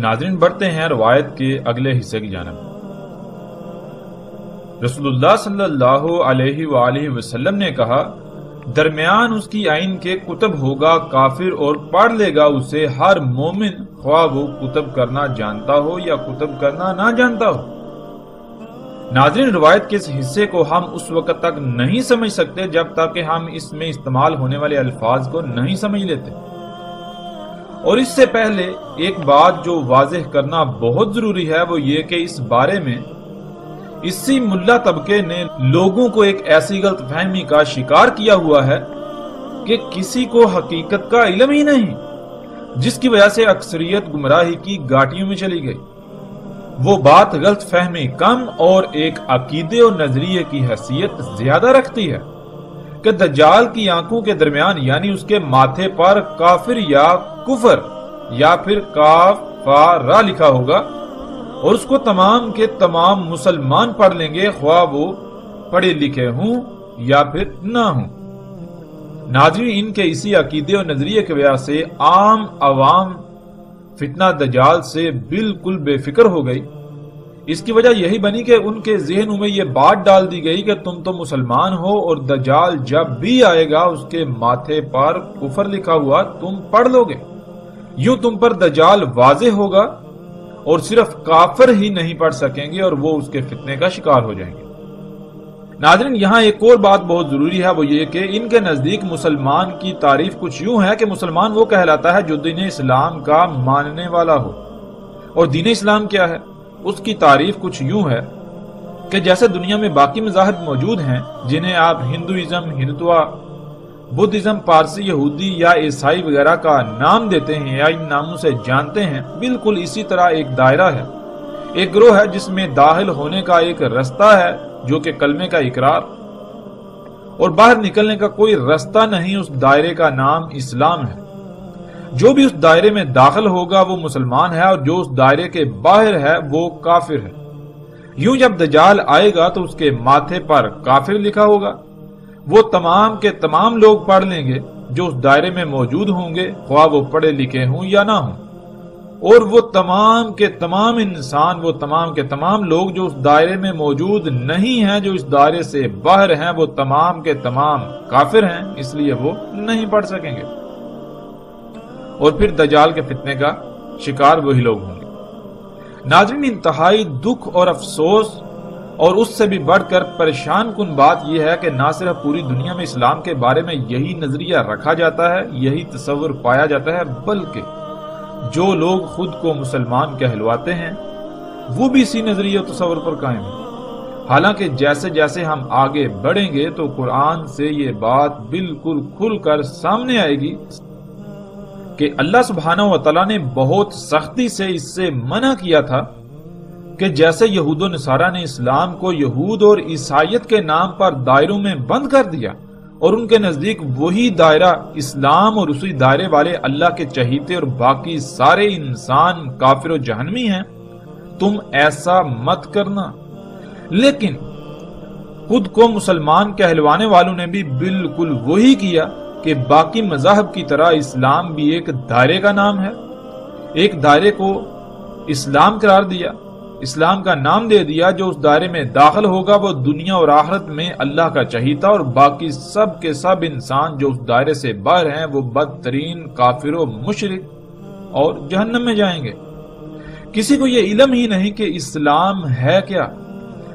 ناظرین بڑھتے ہیں روایت کے اگلے حصے کی جانب۔ رسول اللہ صلی اللہ علیہ وآلہ وسلم نے کہا، درمیان اس کی آئین کے کتب ہوگا کافر اور پڑھ لے گا اسے ہر مومن، خواہ وہ کتب کرنا جانتا ہو یا کتب کرنا نہ جانتا ہو۔ ناظرین روایت کے اس حصے کو ہم اس وقت تک نہیں سمجھ سکتے جب تک کہ ہم اس میں استعمال ہونے والے الفاظ کو نہیں سمجھ لیتے۔ اور اس سے پہلے ایک بات جو واضح کرنا بہت ضروری ہے وہ یہ کہ اس بارے میں اسی ملا طبقے نے لوگوں کو ایک ایسی غلط فہمی کا شکار کیا ہوا ہے کہ کسی کو حقیقت کا علم ہی نہیں، جس کی وجہ سے اکثریت گمراہی کی گھاٹیوں میں چلی گئی۔ وہ بات غلط فہمی کم اور ایک عقیدے اور نظریے کی حیثیت زیادہ رکھتی ہے کہ دجال کی آنکھوں کے درمیان یعنی اس کے ماتھے پر کافر یا کفر یا پھر کاف فا را لکھا ہوگا اور اس کو تمام کے تمام مسلمان پڑھ لیں گے، خواہ وہ پڑھے لکھے ہوں یا پھر نہ ہوں۔ ناظرین ان کے اسی عقیدے اور نظریے کی وجہ سے عام عوام فتنہ دجال سے بالکل بے فکر ہو گئی۔ اس کی وجہ یہی بنی کہ ان کے ذہنوں میں یہ بات ڈال دی گئی کہ تم تو مسلمان ہو اور دجال جب بھی آئے گا اس کے ماتھے پر کفر لکھا ہوا تم پڑھ لو گے، یوں تم پر دجال واضح ہوگا اور صرف کافر ہی نہیں پڑھ سکیں گے اور وہ اس کے فتنے کا شکار ہو جائیں گے۔ ناظرین یہاں ایک اور بات بہت ضروری ہے، وہ یہ کہ ان کے نزدیک مسلمان کی تعریف کچھ یوں ہے کہ مسلمان وہ کہلاتا ہے جو دین اسلام کا ماننے والا ہو۔ اور دین اسلام کیا ہے؟ اس کی تعریف کچھ یوں ہے کہ جیسے دنیا میں باقی مذاہب موجود ہیں جنہیں آپ ہندوازم، ہندوتوا، بدھزم، پارسی، یہودی یا عیسائی وغیرہ کا نام دیتے ہیں یا ان ناموں سے جانتے ہیں، بالکل اسی طرح ایک دائرہ ہے، ایک گروہ ہے جس میں داخل ہونے کا ایک رستہ ہے جو کہ کلمے کا اقرار، اور باہر نکلنے کا کوئی رستہ نہیں۔ اس دائرے کا نام اسلام ہے۔ جو بھی اس دائرے میں داخل ہوگا وہ مسلمان ہے اور جو اس دائرے کے باہر ہے وہ کافر ہے۔ یوں جب دجال آئے گا تو اس کے ماتھے پر کافر لکھا ہوگا، وہ تمام کے تمام لوگ پڑھ لیں گے جو اس دائرے میں موجود ہوں گے، خواہ وہ پڑھے لکھے ہوں یا نہ ہوں، اور وہ تمام کے تمام انسان، وہ تمام کے تمام لوگ جو اس دائرے میں موجود نہیں ہیں، جو اس دائرے سے باہر ہیں، وہ تمام کے تمام کافر ہیں، اس لیے وہ نہیں پڑھ سکیں گے، اور پھر دجال کے فتنے کا شکار وہی لوگ ہوں گے۔ ناظرین انتہائی دکھ اور افسوس اور اس سے بھی بڑھ کر پریشان کن بات یہ ہے کہ نہ صرف پوری دنیا میں اسلام کے بارے میں یہی نظریہ رکھا جاتا ہے، یہی تصور پایا جاتا ہے، بلکہ جو لوگ خود کو مسلمان کہلواتے ہیں وہ بھی اسی نظریے و تصور پر قائم ہیں۔ حالانکہ جیسے جیسے ہم آگے بڑھیں گے تو قرآن سے یہ بات بالکل کھل کر سامنے آئے گی کہ اللہ سبحانہ و تعالیٰ نے بہت سختی سے اس سے منع کیا تھا کہ جیسے یہود و نصارہ نے اسلام کو یہود اور عیسائیت کے نام پر دائروں میں بند کر دیا اور ان کے نزدیک وہی دائرہ اسلام اور اسی دائرے والے اللہ کے چہیتے اور باقی سارے انسان کافر و جہنمی ہیں، تم ایسا مت کرنا۔ لیکن خود کو مسلمان کہلوانے والوں نے بھی بالکل وہی کیا کہ باقی مذاہب کی طرح اسلام بھی ایک دائرے کا نام ہے، ایک دائرے کو اسلام قرار دیا، اسلام کا نام دے دیا۔ جو اس دائرے میں داخل ہوگا وہ دنیا اور آخرت میں اللہ کا چہیتا، اور باقی سب کے سب انسان جو اس دائرے سے باہر ہیں وہ بدترین کافر و مشرک اور جہنم میں جائیں گے۔ کسی کو یہ علم ہی نہیں کہ اسلام ہے کیا،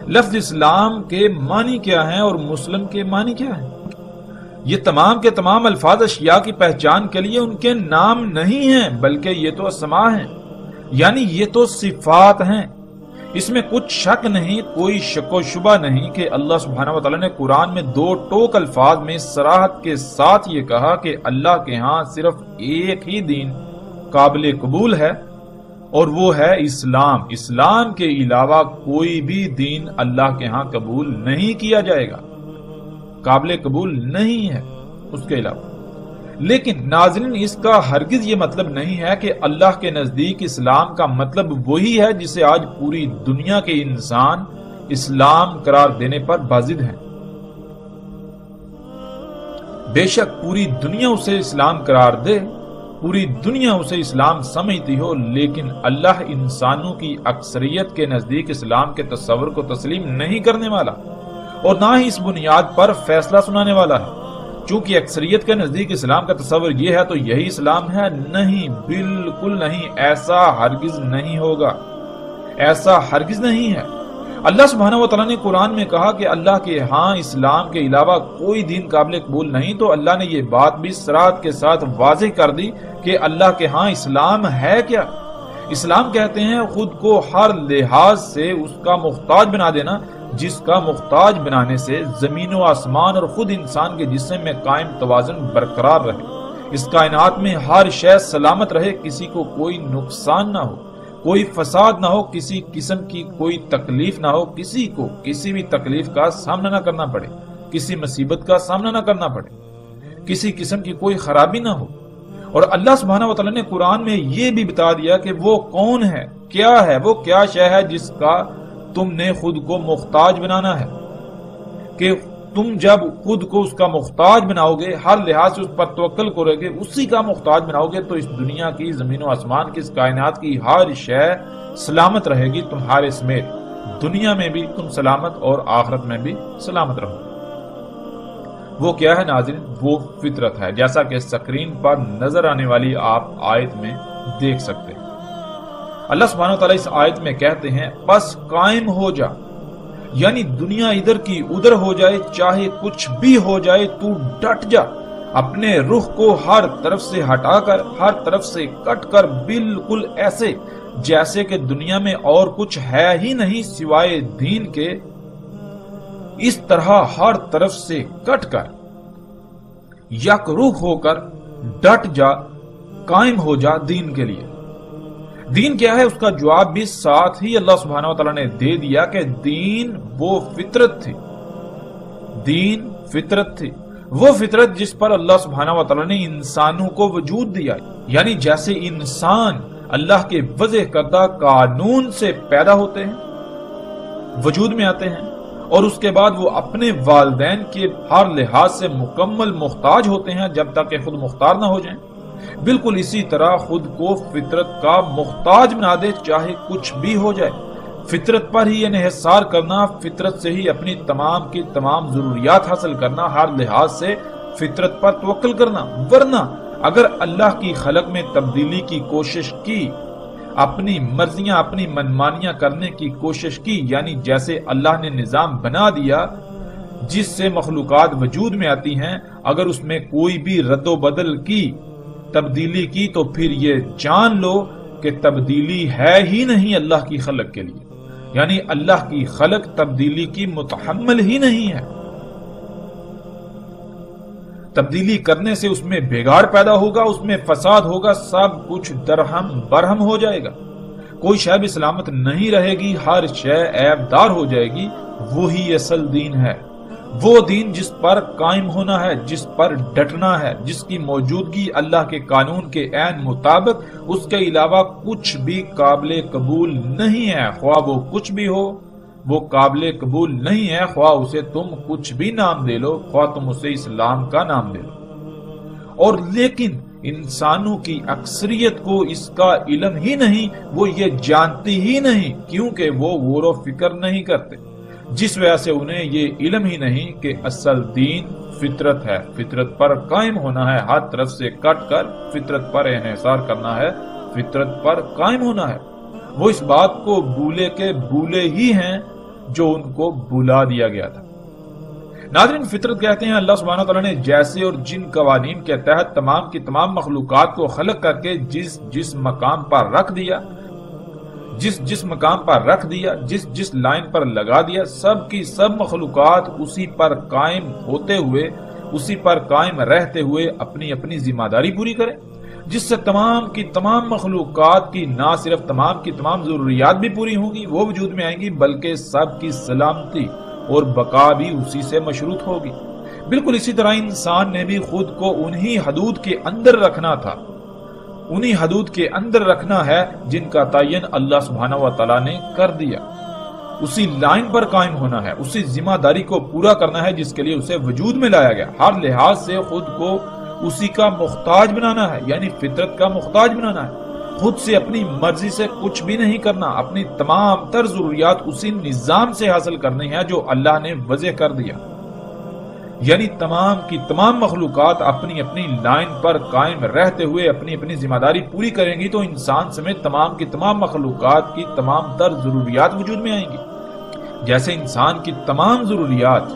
لفظ اسلام کے معنی کیا ہیں اور مسلم کے معنی کیا ہیں۔ یہ تمام کے تمام الفاظ اشیاء کی پہچان کے لیے ان کے نام نہیں ہیں، بلکہ یہ تو اسماء ہیں، یعنی یہ تو صفات ہیں۔ اس میں کچھ شک نہیں، کوئی شک و شبہ نہیں کہ اللہ سبحانہ و تعالیٰ نے قرآن میں دو ٹوک الفاظ میں صراحت کے ساتھ یہ کہا کہ اللہ کے ہاں صرف ایک ہی دین قابل قبول ہے اور وہ ہے اسلام۔ اسلام کے علاوہ کوئی بھی دین اللہ کے ہاں قبول نہیں کیا جائے گا، قابل قبول نہیں ہے اس کے علاوہ۔ لیکن ناظرین اس کا ہرگز یہ مطلب نہیں ہے کہ اللہ کے نزدیک اسلام کا مطلب وہی ہے جسے آج پوری دنیا کے انسان اسلام قرار دینے پر بازد ہیں۔ بے شک پوری دنیا اسے اسلام قرار دے، پوری دنیا اسے اسلام سمجھتی ہو، لیکن اللہ انسانوں کی اکثریت کے نزدیک اسلام کے تصور کو تسلیم نہیں کرنے والا اور نہ ہی اس بنیاد پر فیصلہ سنانے والا ہے۔ چونکہ اکثریت کے نزدیک اسلام کا تصور یہ ہے تو یہی اسلام ہے؟ نہیں، بالکل نہیں، ایسا ہرگز نہیں ہوگا، ایسا ہرگز نہیں ہے۔ اللہ سبحانہ و تعالیٰ نے قرآن میں کہا کہ اللہ کے ہاں اسلام کے علاوہ کوئی دین قابل قبول نہیں، تو اللہ نے یہ بات بھی صراحت کے ساتھ واضح کر دی کہ اللہ کے ہاں اسلام ہے کیا۔ اسلام کہتے ہیں خود کو ہر لحاظ سے اس کا محتاج بنا دینا، جس کا محتاج بنانے سے زمین و آسمان اور خود انسان کے جسم میں قائم توازن برقرار رہے، اس کائنات میں ہر شے سلامت رہے، کسی کو کوئی نقصان نہ ہو، کوئی فساد نہ ہو، کسی قسم کی کوئی تکلیف نہ ہو، کسی کو کسی بھی تکلیف کا سامنا نہ کرنا پڑے، کسی مصیبت کا سامنا نہ کرنا پڑے، کسی قسم کی کوئی خرابی نہ ہو۔ اور اللہ سبحانہ و تعالیٰ نے قرآن میں یہ بھی بتا دیا کہ وہ کون ہے، کیا ہے، وہ کیا شے ہے جس کا تم نے خود کو محتاج بنانا ہے، کہ تم جب خود کو اس کا محتاج بناؤ گے، ہر لحاظ سے اس پر توکل کرو گے، اسی کا محتاج بناؤ گے، تو اس دنیا کی، زمین و آسمان کی، اس کائنات کی ہر شے سلامت رہے گی تمہارے سمیت، دنیا میں بھی تم سلامت اور آخرت میں بھی سلامت رہو گے۔ وہ کیا ہے ناظرین؟ وہ فطرت ہے، جیسا کہ سکرین پر نظر آنے والی آپ آیت میں دیکھ سکتے ہیں۔ اللہ سبحانہ وتعالی اس آیت میں کہتے ہیں بس قائم ہو جا، یعنی دنیا ادھر کی ادھر ہو جائے، چاہے کچھ بھی ہو جائے، تو ڈٹ جا، اپنے رخ کو ہر طرف سے ہٹا کر، ہر طرف سے کٹ کر، بالکل ایسے جیسے کہ دنیا میں اور کچھ ہے ہی نہیں سوائے دین کے، اس طرح ہر طرف سے کٹ کر یک رخ ہو کر ڈٹ جا، قائم ہو جا دین کے لیے۔ دین کیا ہے؟ اس کا جواب بھی ساتھ ہی اللہ سبحانہ و تعالیٰ نے دے دیا کہ دین وہ فطرت تھی، دین فطرت تھی، وہ فطرت جس پر اللہ سبحانہ و تعالیٰ نے انسانوں کو وجود دیا، یعنی جیسے انسان اللہ کے وضع کردہ قانون سے پیدا ہوتے ہیں، وجود میں آتے ہیں، اور اس کے بعد وہ اپنے والدین کے ہر لحاظ سے مکمل محتاج ہوتے ہیں جب تک کہ خود مختار نہ ہو جائیں، بالکل اسی طرح خود کو فطرت کا محتاج بنا دے، چاہے کچھ بھی ہو جائے، فطرت پر ہی انحصار کرنا، فطرت سے ہی اپنی تمام کی تمام ضروریات حاصل کرنا، ہر لحاظ سے فطرت پر توکل کرنا۔ ورنہ اگر اللہ کی خلق میں تبدیلی کی کوشش کی، اپنی مرضیاں، اپنی منمانیاں کرنے کی کوشش کی، یعنی جیسے اللہ نے نظام بنا دیا جس سے مخلوقات وجود میں آتی ہیں، اگر اس میں کوئی بھی رد و بدل کی، تبدیلی کی، تو پھر یہ جان لو کہ تبدیلی ہے ہی نہیں اللہ کی خلق کے لیے، یعنی اللہ کی خلق تبدیلی کی متحمل ہی نہیں ہے۔ تبدیلی کرنے سے اس میں بگاڑ پیدا ہوگا، اس میں فساد ہوگا، سب کچھ درہم برہم ہو جائے گا، کوئی شے بھی سلامت نہیں رہے گی، ہر شے عیب دار ہو جائے گی۔ وہی اصل دین ہے، وہ دین جس پر قائم ہونا ہے، جس پر ڈٹنا ہے، جس کی موجودگی اللہ کے قانون کے عین مطابق، اس کے علاوہ کچھ بھی قابل قبول نہیں ہے، خواہ وہ کچھ بھی ہو، وہ قابل قبول نہیں ہے، خواہ اسے تم کچھ بھی نام دے لو، خواہ تم اسے اسلام کا نام دے لو۔ اور لیکن انسانوں کی اکثریت کو اس کا علم ہی نہیں، وہ یہ جانتی ہی نہیں، کیونکہ وہ غور و فکر نہیں کرتے، جس وجہ سے انہیں یہ علم ہی نہیں کہ اصل دین فطرت ہے، فطرت پر قائم ہونا ہے، ہر طرف سے کٹ کر فطرت پر انحصار کرنا ہے، فطرت پر قائم ہونا ہے۔ وہ اس بات کو بھولے کے بھولے ہی ہیں جو ان کو بھلا دیا گیا تھا۔ ناظرین، فطرت کہتے ہیں اللہ سبحانہ وتعالیٰ نے جیسے اور جن قوانین کے تحت تمام کی تمام مخلوقات کو خلق کر کے جس مقام پر رکھ دیا، جس مقام پر رکھ دیا، جس لائن پر لگا دیا، سب کی سب مخلوقات اسی پر قائم ہوتے ہوئے، اسی پر قائم رہتے ہوئے اپنی اپنی ذمہ داری پوری کریں، جس سے تمام کی تمام مخلوقات کی نہ صرف تمام کی تمام ضروریات بھی پوری ہوں گی، وہ وجود میں آئیں گی، بلکہ سب کی سلامتی اور بقا بھی اسی سے مشروط ہوگی۔ بالکل اسی طرح انسان نے بھی خود کو انہی حدود کے اندر رکھنا تھا، انہی حدود کے اندر رکھنا ہے جن کا تعین اللہ سبحانہ و تعالیٰ نے کر دیا، اسی لائن پر قائم ہونا ہے، اسی ذمہ داری کو پورا کرنا ہے جس کے لیے اسے وجود میں لایا گیا، ہر لحاظ سے خود کو اسی کا محتاج بنانا ہے، یعنی فطرت کا محتاج بنانا ہے۔ خود سے اپنی مرضی سے کچھ بھی نہیں کرنا، اپنی تمام تر ضروریات اسی نظام سے حاصل کرنی ہے جو اللہ نے وضع کر دیا، یعنی تمام کی تمام مخلوقات اپنی اپنی لائن پر قائم رہتے ہوئے اپنی اپنی ذمہ داری پوری کریں گی تو انسان سمیت تمام کی تمام مخلوقات کی تمام تر ضروریات وجود میں آئیں گی۔ جیسے انسان کی تمام ضروریات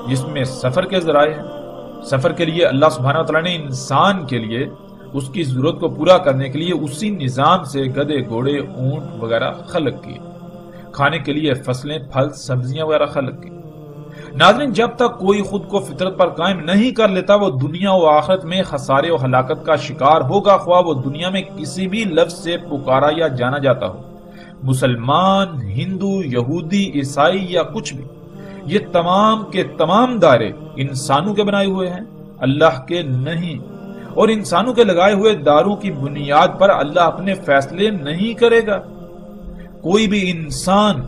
جس میں سفر کے ذرائع ہیں، سفر کے لیے اللہ سبحانہ وتعالی نے انسان کے لیے اس کی ضرورت کو پورا کرنے کے لیے اسی نظام سے گدھے، گھوڑے، اونٹ وغیرہ خلق کیے، کھانے کے لیے فصلیں، پھل، سبزیاں وغیرہ خلق کی۔ ناظرین، جب تک کوئی خود کو فطرت پر قائم نہیں کر لیتا وہ دنیا و آخرت میں خسارے و ہلاکت کا شکار ہوگا، خواہ وہ دنیا میں کسی بھی لفظ سے پکارا یا جانا جاتا ہو، مسلمان، ہندو، یہودی، عیسائی یا کچھ بھی۔ یہ تمام کے تمام دائرے انسانوں کے بنائے ہوئے ہیں، اللہ کے نہیں، اور انسانوں کے لگائے ہوئے داروں کی بنیاد پر اللہ اپنے فیصلے نہیں کرے گا۔ کوئی بھی انسان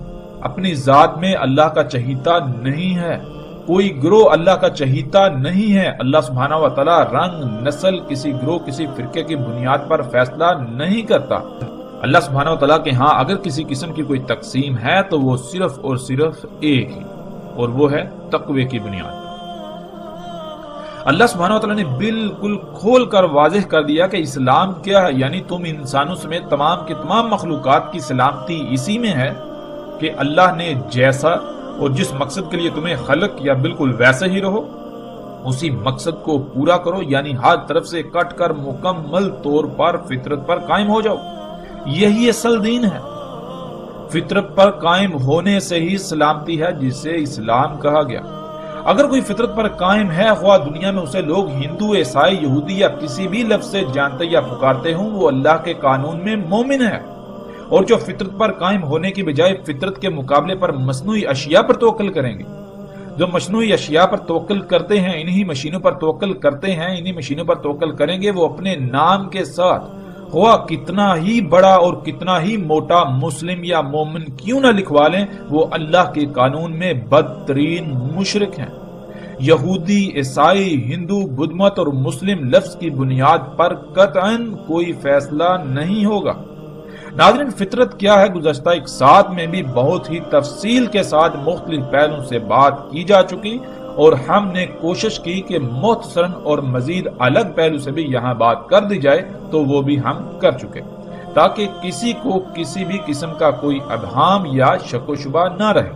اپنی ذات میں اللہ کا چہیتا نہیں ہے، کوئی گروہ اللہ کا چہیتا نہیں ہے۔ اللہ سبحانہ و تعالی رنگ، نسل، کسی گروہ، کسی فرقے کی بنیاد پر فیصلہ نہیں کرتا۔ اللہ سبحانہ و تعالی کے ہاں اگر کسی قسم کی کوئی تقسیم ہے تو وہ صرف اور صرف ایک ہی، اور وہ ہے تقوی کی بنیاد۔ اللہ سبحانہ وتعالی نے بالکل کھول کر واضح کر دیا کہ اسلام کیا ہے، یعنی تم انسانوں سمیت تمام کی تمام مخلوقات کی سلامتی اسی میں ہے کہ اللہ نے جیسا اور جس مقصد کے لیے تمہیں خلق کیا بالکل ویسے ہی رہو، اسی مقصد کو پورا کرو، یعنی ہر طرف سے کٹ کر مکمل طور پر فطرت پر قائم ہو جاؤ۔ یہی اصل دین ہے۔ فطرت پر قائم ہونے سے ہی سلامتی ہے جسے اسلام کہا گیا۔ اگر کوئی فطرت پر قائم ہے، خواہ دنیا میں اسے لوگ ہندو، عیسائی، یہودی یا کسی بھی لفظ سے جانتے یا پکارتے ہوں، وہ اللہ کے قانون میں مومن ہے۔ اور جو فطرت پر قائم ہونے کی بجائے فطرت کے مقابلے پر مصنوعی اشیاء پر توکل کریں گے، جو مصنوعی اشیاء پر توکل کرتے ہیں، انہی مشینوں پر توکل کرتے ہیں، انہی مشینوں پر توکل کریں گے، وہ اپنے نام کے ساتھ خواہ کتنا ہی بڑا اور کتنا ہی موٹا مسلم یا مومن کیوں نہ لکھوا لیں، وہ اللہ کے قانون میں بدترین مشرک ہیں۔ یہودی، عیسائی، ہندو، بدھ مت اور مسلم لفظ کی بنیاد پر قطعاً کوئی فیصلہ نہیں ہوگا۔ ناظرین، فطرت کیا ہے گزشتہ ایک ساتھ میں بھی بہت ہی تفصیل کے ساتھ مختلف پہلوؤں سے بات کی جا چکی، اور ہم نے کوشش کی کہ مختصراً اور مزید الگ پہلو سے بھی یہاں بات کر دی جائے، تو وہ بھی ہم کر چکے تاکہ کسی کو کسی بھی قسم کا کوئی ابہام یا شک و شبہ نہ رہے۔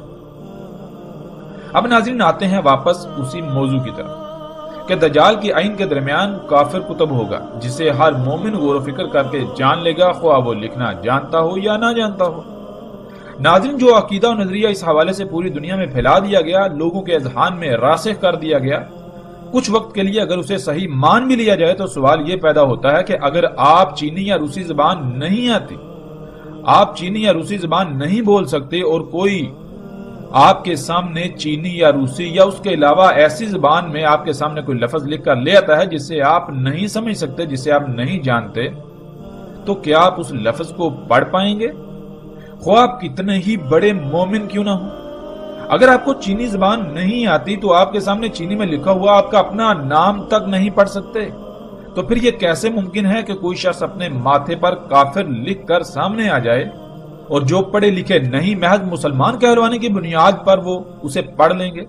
اب ناظرین آتے ہیں واپس اسی موضوع کی طرف کہ دجال کی آئین کے درمیان کافر کتب ہوگا جسے ہر مومن غور و فکر کر کے جان لے گا، خواہ وہ لکھنا جانتا ہو یا نہ جانتا ہو۔ ناظرین، جو عقیدہ و نظریہ اس حوالے سے پوری دنیا میں پھیلا دیا گیا، لوگوں کے اذہان میں راسخ کر دیا گیا، کچھ وقت کے لیے اگر اسے صحیح مان بھی لیا جائے تو سوال یہ پیدا ہوتا ہے کہ اگر آپ چینی یا روسی زبان نہیں آتی، آپ چینی یا روسی زبان نہیں بول سکتے، اور کوئی آپ کے سامنے چینی یا روسی یا اس کے علاوہ ایسی زبان میں آپ کے سامنے کوئی لفظ لکھ کر لے آتا ہے جسے آپ نہیں سمجھ سکتے، جسے آپ نہیں جانتے، تو کیا آپ اس لفظ کو پڑھ پائیں گے؟ خواہ آپ کتنے ہی بڑے مومن کیوں نہ ہوں۔ اگر آپ کو چینی زبان نہیں آتی تو آپ کے سامنے چینی میں لکھا ہوا آپ کا اپنا نام تک نہیں پڑھ سکتے، تو پھر یہ کیسے ممکن ہے کہ کوئی شخص اپنے ماتھے پر کافر لکھ کر سامنے آ جائے، اور جو پڑھے لکھے نہیں محض مسلمان کہلوانے کی بنیاد پر وہ اسے پڑھ لیں گے،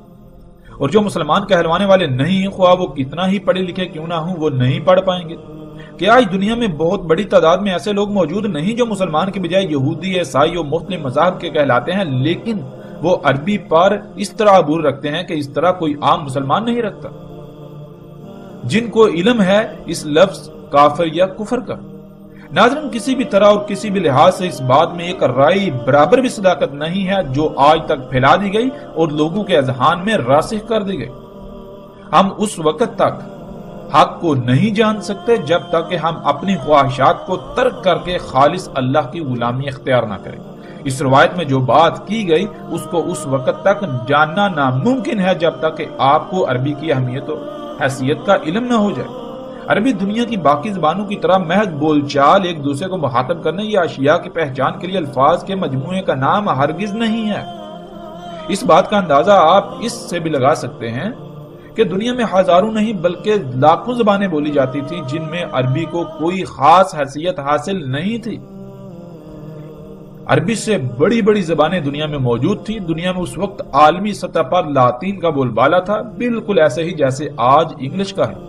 اور جو مسلمان کہلوانے والے نہیں، خواہ وہ کتنا ہی پڑھے لکھے کیوں نہ ہوں، وہ نہیں پڑھ پائیں گے؟ کہ آج دنیا میں بہت بڑی تعداد میں ایسے لوگ موجود نہیں جو مسلمان کے بجائے یہودی، عیسائی اور مختلف مذاہب کے کہلاتے ہیں، لیکن وہ عربی پر اس طرح عبور رکھتے ہیں کہ اس طرح کوئی عام مسلمان نہیں رکھتا، جن کو علم ہے اس لفظ کافر یا کفر کا۔ ناظرین، کسی بھی طرح اور کسی بھی لحاظ سے اس بات میں ایک رائے برابر بھی صداقت نہیں ہے جو آج تک پھیلا دی گئی اور لوگوں کے اذہان میں راسخ کر دی گئی۔ ہم اس وقت تک حق کو نہیں جان سکتے جب تک کہ ہم اپنی خواہشات کو ترک کر کے خالص اللہ کی غلامی اختیار نہ کریں۔ اس روایت میں جو بات کی گئی اس کو اس وقت تک جاننا ناممکن ہے جب تک کہ آپ کو عربی کی اہمیت اور حیثیت کا علم نہ ہو جائے۔ عربی دنیا کی باقی زبانوں کی طرح محض بول چال، ایک دوسرے کو مخاطب کرنے یا اشیاء کی پہچان کے لیے الفاظ کے مجموعے کا نام ہرگز نہیں ہے۔ اس بات کا اندازہ آپ اس سے بھی لگا سکتے ہیں کہ دنیا میں ہزاروں نہیں بلکہ لاکھوں زبانیں بولی جاتی تھی جن میں عربی کو کوئی خاص حیثیت حاصل نہیں تھی۔ عربی سے بڑی بڑی زبانیں دنیا میں موجود تھی۔ دنیا میں اس وقت عالمی سطح پر لاطین کا بول بالا تھا، بالکل ایسے ہی جیسے آج انگلش کا ہے۔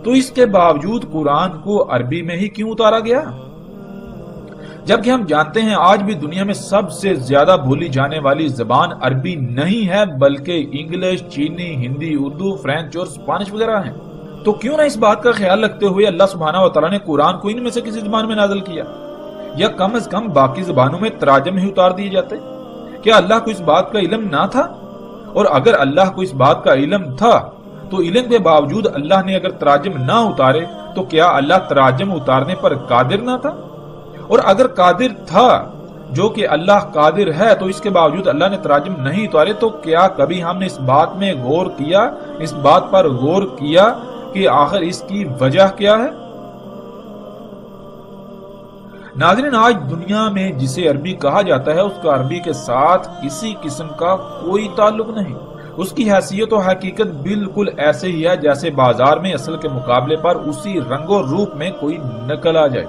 تو اس کے باوجود قرآن کو عربی میں ہی کیوں اتارا گیا؟ جبکہ ہم جانتے ہیں آج بھی دنیا میں سب سے زیادہ بولی جانے والی زبان عربی نہیں ہے بلکہ انگلش، چینی، ہندی، اردو، فرینچ اور اسپانش وغیرہ ہیں۔ تو کیوں نہ اس بات کا خیال رکھتے ہوئے اللہ سبحانہ و تعالیٰ نے قرآن کو ان میں سے کسی زبان میں نازل کیا، یا کم از کم باقی زبانوں میں تراجم ہی اتار دیے جاتے؟ کیا اللہ کو اس بات کا علم نہ تھا؟ اور اگر اللہ کو اس بات کا علم تھا تو علم کے باوجود اللہ نے اگر تراجم نہ اتارے تو کیا اللہ تراجم اتارنے پر قادر نہ تھا؟ اور اگر قادر تھا، جو کہ اللہ قادر ہے، تو اس کے باوجود اللہ نے تراجم نہیں اتارے، تو کیا کبھی ہم نے اس بات میں غور کیا، اس بات پر غور کیا کہ آخر اس کی وجہ کیا ہے؟ ناظرین، آج دنیا میں جسے عربی کہا جاتا ہے اس کا عربی کے ساتھ کسی قسم کا کوئی تعلق نہیں۔ اس کی حیثیت و حقیقت بالکل ایسے ہی ہے جیسے بازار میں اصل کے مقابلے پر اسی رنگ و روپ میں کوئی نقل آ جائے۔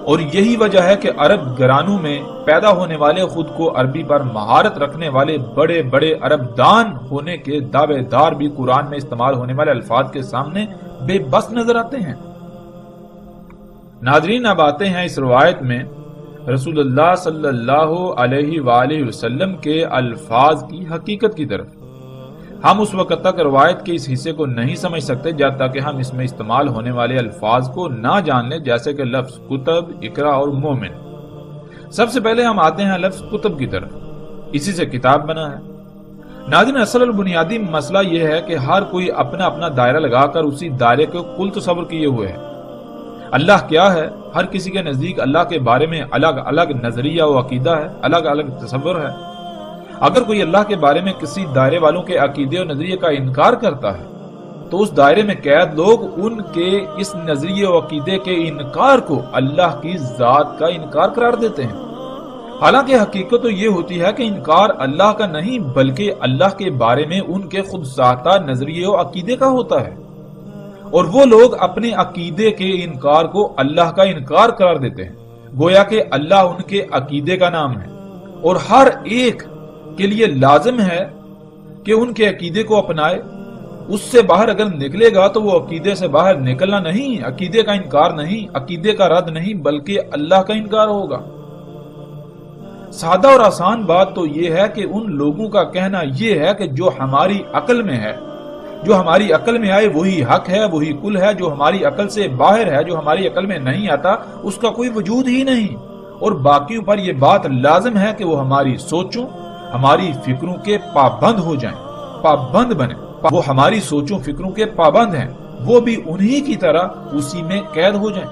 اور یہی وجہ ہے کہ عرب گھرانوں میں پیدا ہونے والے خود کو عربی پر مہارت رکھنے والے بڑے بڑے عرب دان ہونے کے دعوے دار بھی قرآن میں استعمال ہونے والے الفاظ کے سامنے بے بس نظر آتے ہیں۔ ناظرین، اب آتے ہیں اس روایت میں رسول اللہ صلی اللہ علیہ وآلہ وسلم کے الفاظ کی حقیقت کی طرف۔ ہم اس وقت تک روایت کے اس حصے کو نہیں سمجھ سکتے جب تک کہ ہم اس میں استعمال ہونے والے الفاظ کو نہ جان لیں، جیسے کہ لفظ کتب، اقرا اور مومن۔ سب سے پہلے ہم آتے ہیں لفظ کتب کی طرف، اسی سے کتاب بنا ہے۔ ناظرین، اصل اور بنیادی مسئلہ یہ ہے کہ ہر کوئی اپنا اپنا دائرہ لگا کر اسی دائرے کو کل تصور کیے ہوئے ہے۔ اللہ کیا ہے؟ ہر کسی کے نزدیک اللہ کے بارے میں الگ الگ نظریہ و عقیدہ ہے، الگ الگ تصور ہے۔ اگر کوئی اللہ کے بارے میں کسی دائرے والوں کے عقیدے و نظریے کا انکار کرتا ہے تو اس دائرے میں قید لوگ ان کے اس نظریے و عقیدے کے انکار کو اللہ کی ذات کا انکار قرار دیتے ہیں۔ حالانکہ حقیقت تو یہ ہوتی ہے کہ انکار اللہ کا نہیں بلکہ اللہ کے بارے میں ان کے خود ساختہ نظریے و عقیدے کا ہوتا ہے، اور وہ لوگ اپنے عقیدے کے انکار کو اللہ کا انکار قرار دیتے ہیں، گویا کہ اللہ ان کے عقیدے کا نام ہے، اور ہر ایک کے لیے لازم ہے کہ ان کے عقیدے کو اپنائے۔ اس سے باہر اگر نکلے گا تو وہ عقیدے سے باہر نکلنا نہیں، عقیدے کا انکار نہیں، عقیدے کا رد نہیں بلکہ اللہ کا انکار ہوگا۔ سادہ اور آسان بات تو یہ ہے کہ ان لوگوں کا کہنا یہ ہے کہ جو ہماری عقل میں ہے، جو ہماری عقل میں آئے وہی حق ہے، وہی کل ہے، جو ہماری عقل سے باہر ہے، جو ہماری عقل میں نہیں آتا اس کا کوئی وجود ہی نہیں، اور باقیوں پر یہ بات لازم ہے کہ وہ ہماری سوچوں، ہماری فکروں کے پابند ہو جائیں، پابند بنیں۔ وہ ہماری سوچوں فکروں کے پابند ہیں، وہ بھی انہی کی طرح اسی میں قید ہو جائیں۔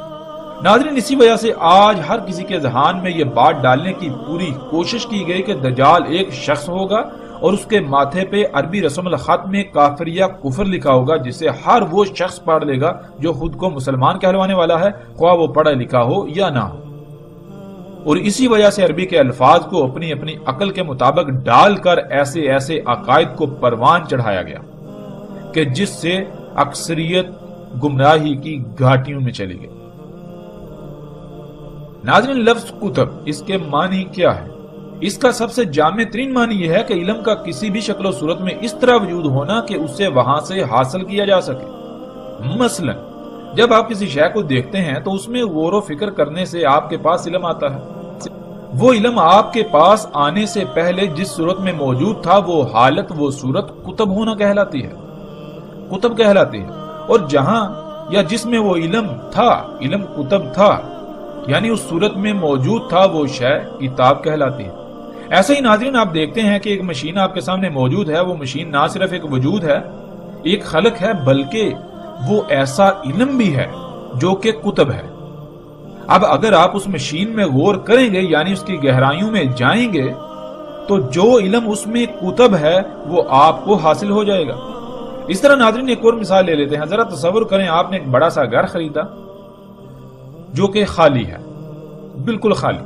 ناظرین، اسی وجہ سے آج ہر کسی کے ذہن میں یہ بات ڈالنے کی پوری کوشش کی گئی کہ دجال ایک شخص ہوگا اور اس کے ماتھے پہ عربی رسم الخط میں کافر یا کفر لکھا ہوگا، جسے ہر وہ شخص پڑھ لے گا جو خود کو مسلمان کہلوانے والا ہے، خواہ وہ پڑھا لکھا ہو یا نہ ہو۔ اور اسی وجہ سے عربی کے الفاظ کو اپنی اپنی عقل کے مطابق ڈال کر ایسے ایسے عقائد کو پروان چڑھایا گیا کہ جس سے اکثریت گمراہی کی گھاٹیوں میں چلی گئی۔ ناظرین، لفظ کتب، اس کے معنی کیا ہے؟ اس کا سب سے جامع ترین معنی یہ ہے کہ علم کا کسی بھی شکل و صورت میں اس طرح وجود ہونا کہ اسے وہاں سے حاصل کیا جا سکے۔ مثلا جب آپ کسی شے کو دیکھتے ہیں تو اس میں غور و فکر کرنے سے آپ کے پاس علم آتا ہے۔ وہ علم آپ کے پاس آنے سے پہلے جس صورت میں موجود تھا وہ حالت، وہ صورت کتب ہونا کہلاتی ہے، کتب کہلاتی ہے۔ اور جہاں یا جس میں وہ علم تھا، علم کتب تھا، یعنی اس صورت میں موجود تھا، وہ شے کتاب کہلاتی ہے۔ ایسے ہی ناظرین، آپ دیکھتے ہیں کہ ایک مشین آپ کے سامنے موجود ہے، وہ مشین نہ صرف ایک وجود ہے، ایک خلق ہے، بلکہ وہ ایسا علم بھی ہے جو کہ کتب ہے۔ اب اگر آپ اس مشین میں غور کریں گے، یعنی اس کی گہرائیوں میں جائیں گے، تو جو علم اس میں کتب ہے وہ آپ کو حاصل ہو جائے گا۔ اس طرح ناظرین ایک اور مثال لے لیتے ہیں۔ ذرا تصور کریں آپ نے ایک بڑا سا گھر خریدا جو کہ خالی ہے، بالکل خالی۔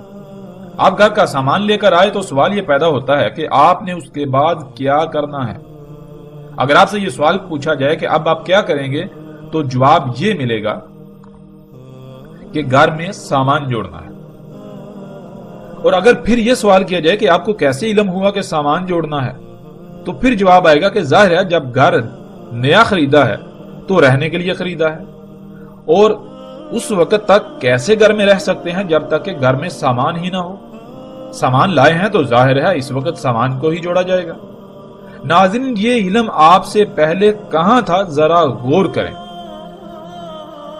آپ گھر کا سامان لے کر آئے تو سوال یہ پیدا ہوتا ہے کہ آپ نے اس کے بعد کیا کرنا ہے۔ اگر آپ سے یہ سوال پوچھا جائے کہ اب آپ کیا کریں گے تو جواب یہ ملے گا کہ گھر میں سامان جوڑنا ہے۔ اور اگر پھر یہ سوال کیا جائے کہ آپ کو کیسے علم ہوا کہ سامان جوڑنا ہے تو پھر جواب آئے گا کہ ظاہر ہے جب گھر نیا خریدا ہے تو رہنے کے لیے خریدا ہے، اور اس وقت تک کیسے گھر میں رہ سکتے ہیں جب تک کہ گھر میں سامان ہی نہ ہو۔ سامان لائے ہیں تو ظاہر ہے اس وقت سامان کو ہی جوڑا جائے گا۔ ناظرین، یہ علم آپ سے پہلے کہاں تھا، ذرا غور کریں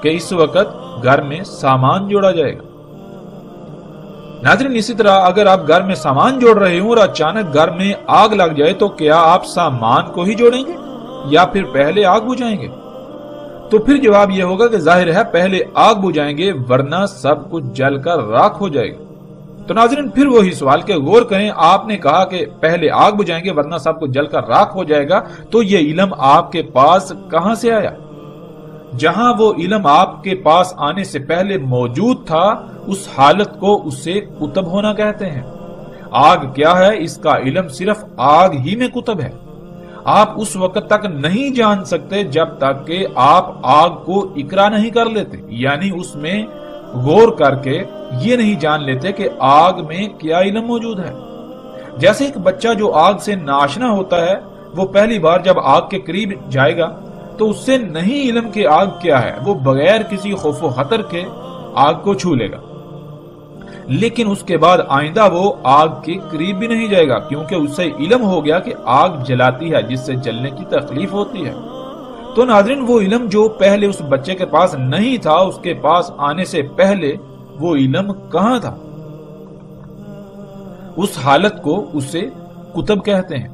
کہ اس وقت گھر میں سامان جوڑا جائے گا۔ ناظرین، اسی طرح اگر آپ گھر میں سامان جوڑ رہے ہوں اور اچانک گھر میں آگ لگ جائے تو کیا آپ سامان کو ہی جوڑیں گے یا پھر پہلے آگ بجھائیں گے؟ تو پھر جواب یہ ہوگا کہ ظاہر ہے پہلے آگ بجھائیں گے، ورنہ سب کچھ جل کر راکھ ہو جائے گا۔ تو ناظرین، پھر وہی سوال کہ غور کریں، آپ نے کہا کہ پہلے آگ بجھائیں گے ورنہ سب کچھ جل کر راکھ ہو جائے گا، تو یہ علم آپ کے پاس کہاں سے آیا؟ جہاں وہ علم آپ کے پاس آنے سے پہلے موجود تھا، اس حالت کو اسے کتب ہونا کہتے ہیں۔ آگ کیا ہے، اس کا علم صرف آگ ہی میں کتب ہے۔ آپ اس وقت تک نہیں جان سکتے جب تک کہ آپ آگ کو اقرا نہیں کر لیتے، یعنی اس میں غور کر کے یہ نہیں جان لیتے کہ آگ میں کیا علم موجود ہے۔ جیسے ایک بچہ جو آگ سے ناشنا ہوتا ہے، وہ پہلی بار جب آگ کے قریب جائے گا تو اس سے نہیں علم کہ آگ کیا ہے، وہ بغیر کسی خوف و خطر کے آگ کو چھو لے گا، لیکن اس کے بعد آئندہ وہ آگ کے قریب بھی نہیں جائے گا، کیونکہ اس سے علم ہو گیا کہ آگ جلاتی ہے، جس سے جلنے کی تکلیف ہوتی ہے۔ تو ناظرین، وہ علم جو پہلے اس بچے کے پاس نہیں تھا، اس کے پاس آنے سے پہلے وہ علم کہاں تھا؟ اس حالت کو اسے کتب کہتے ہیں۔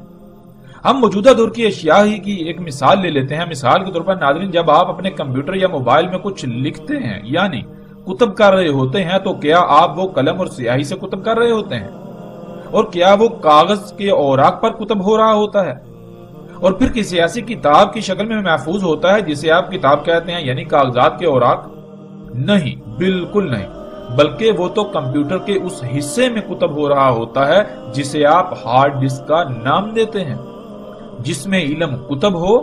ہم موجودہ دور کی اشیاء ہی کی ایک مثال لے لیتے ہیں۔ مثال کے طور پر ناظرین، جب آپ اپنے کمپیوٹر یا موبائل میں کچھ لکھتے ہیں یعنی کتب کر رہے ہوتے ہیں، تو کیا آپ وہ قلم اور سیاہی سے کتب کر رہے ہوتے ہیں؟ اور کیا وہ کاغذ کے اوراق پر کتب ہو رہا ہوتا ہے اور پھر کسی ایسی کتاب کی شکل میں محفوظ ہوتا ہے جسے آپ کتاب کہتے ہیں، یعنی کاغذات کے اوراق؟ نہیں، بالکل نہیں، بلکہ وہ تو کمپیوٹر کے اس حصے میں کتب ہو رہا ہوتا ہے جسے آپ ہارڈ ڈسک کا نام دیتے ہیں۔ جس میں علم کتب ہو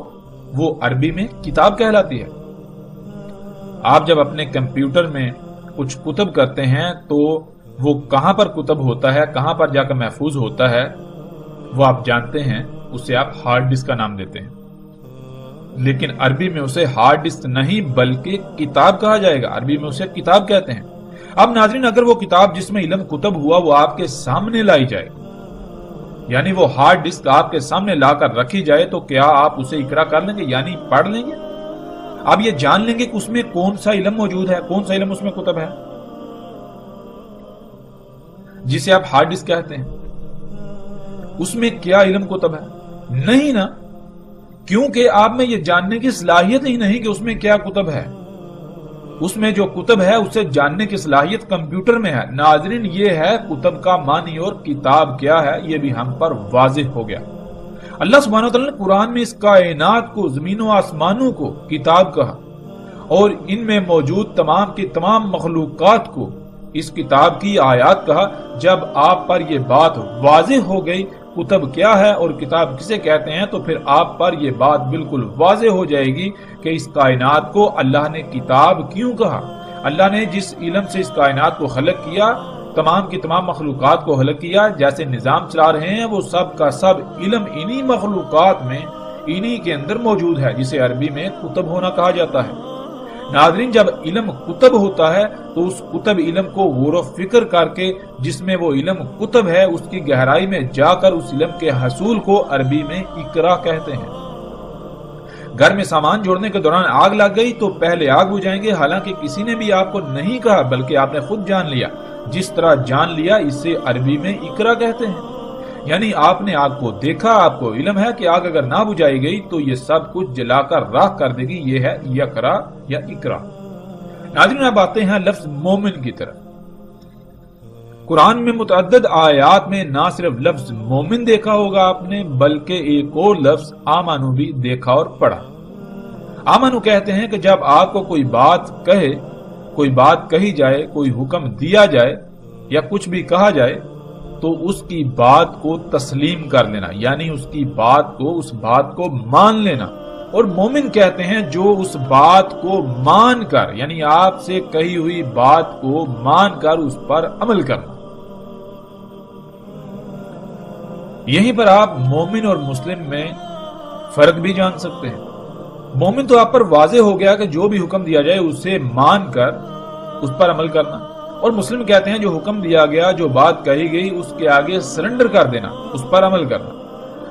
وہ عربی میں کتاب کہلاتی ہے۔ آپ جب اپنے کمپیوٹر میں کچھ کتب کرتے ہیں تو وہ کہاں پر کتب ہوتا ہے، کہاں پر جا کر محفوظ ہوتا ہے، وہ آپ جانتے ہیں، اسے آپ ہارڈ ڈسک کا نام دیتے ہیں۔ لیکن عربی میں اسے ہارڈ ڈسک نہیں بلکہ کتاب کہا جائے گا، عربی میں اسے کتاب کہتے ہیں۔ اب ناظرین، اگر وہ کتاب جس میں علم کتب ہوا وہ آپ کے سامنے لائی جائے، یعنی وہ ہارڈ ڈسک آپ کے سامنے لا کر رکھی جائے، تو کیا آپ اسے اقرا کر لیں گے، یعنی پڑھ لیں گے؟ آپ یہ جان لیں گے کہ اس میں کون سا علم موجود ہے، کون سا علم اس میں کتب ہے جسے آپ ہارڈ ڈسک کہتے ہیں؟ اس میں کیا علم کتب ہے؟ نہیں نا، کیونکہ آپ میں یہ جاننے کی صلاحیت ہی نہیں کہ اس میں کیا کتب ہے۔ اس میں جو کتب ہے اسے جاننے کی صلاحیت کمپیوٹر میں ہے۔ ناظرین، یہ ہے کتب کا معنی، اور کتاب کیا ہے یہ بھی ہم پر واضح ہو گیا۔ اللہ سبحانہ وتعالی نے قرآن میں اس کائنات کو، زمین و آسمانوں کو کتاب کہا، اور ان میں موجود تمام کی تمام مخلوقات کو اس کتاب کی آیات کہا۔ جب آپ پر یہ بات واضح ہو گئی کتب کیا ہے اور کتاب کسے کہتے ہیں، تو پھر آپ پر یہ بات بالکل واضح ہو جائے گی کہ اس کائنات کو اللہ نے کتاب کیوں کہا۔ اللہ نے جس علم سے اس کائنات کو خلق کیا، تمام کی تمام مخلوقات کو خلق کیا، جیسے نظام چلا رہے ہیں، وہ سب کا سب علم انہی مخلوقات میں، انہی کے اندر موجود ہے، جسے عربی میں کتب ہونا کہا جاتا ہے۔ ناظرین، جب علم کتب ہوتا ہے تو اس کتب علم کو غور و فکر کر کے، جس میں وہ علم کتب ہے، اس کی گہرائی میں جا کر اس علم کے حصول کو عربی میں اقرا کہتے ہیں۔ گھر میں سامان جوڑنے کے دوران آگ لگ گئی تو پہلے آگ بجھائیں گے، حالانکہ کسی نے بھی آپ کو نہیں کہا بلکہ آپ نے خود جان لیا۔ جس طرح جان لیا اسے عربی میں اقرا کہتے ہیں، یعنی آپ نے آگ کو دیکھا، آپ کو علم ہے کہ آگ اگر نہ بجھائی گئی تو یہ سب کچھ جلا کر راکھ کر دے گی۔ یہ ہے یقرا یا اقرا۔ ناظرین، اب آتے ہیں لفظ مومن کی طرف۔ قرآن میں متعدد آیات میں نہ صرف لفظ مومن دیکھا ہوگا آپ نے، بلکہ ایک اور لفظ آمنو بھی دیکھا اور پڑھا۔ آمنو کہتے ہیں کہ جب آپ کو کوئی بات کہے، کوئی بات کہی جائے، کوئی حکم دیا جائے یا کچھ بھی کہا جائے تو اس کی بات کو تسلیم کر لینا، یعنی اس بات کو مان لینا۔ اور مومن کہتے ہیں جو اس بات کو مان کر، یعنی آپ سے کہی ہوئی بات کو مان کر اس پر عمل کرنا۔ یہیں پر آپ مومن اور مسلم میں فرق بھی جان سکتے ہیں۔ مومن تو آپ پر واضح ہو گیا کہ جو بھی حکم دیا جائے اسے مان کر اس پر عمل کرنا، اور مسلم کہتے ہیں جو حکم دیا گیا، جو بات کہی گئی، اس کے آگے سرنڈر کر دینا، اس پر عمل کرنا۔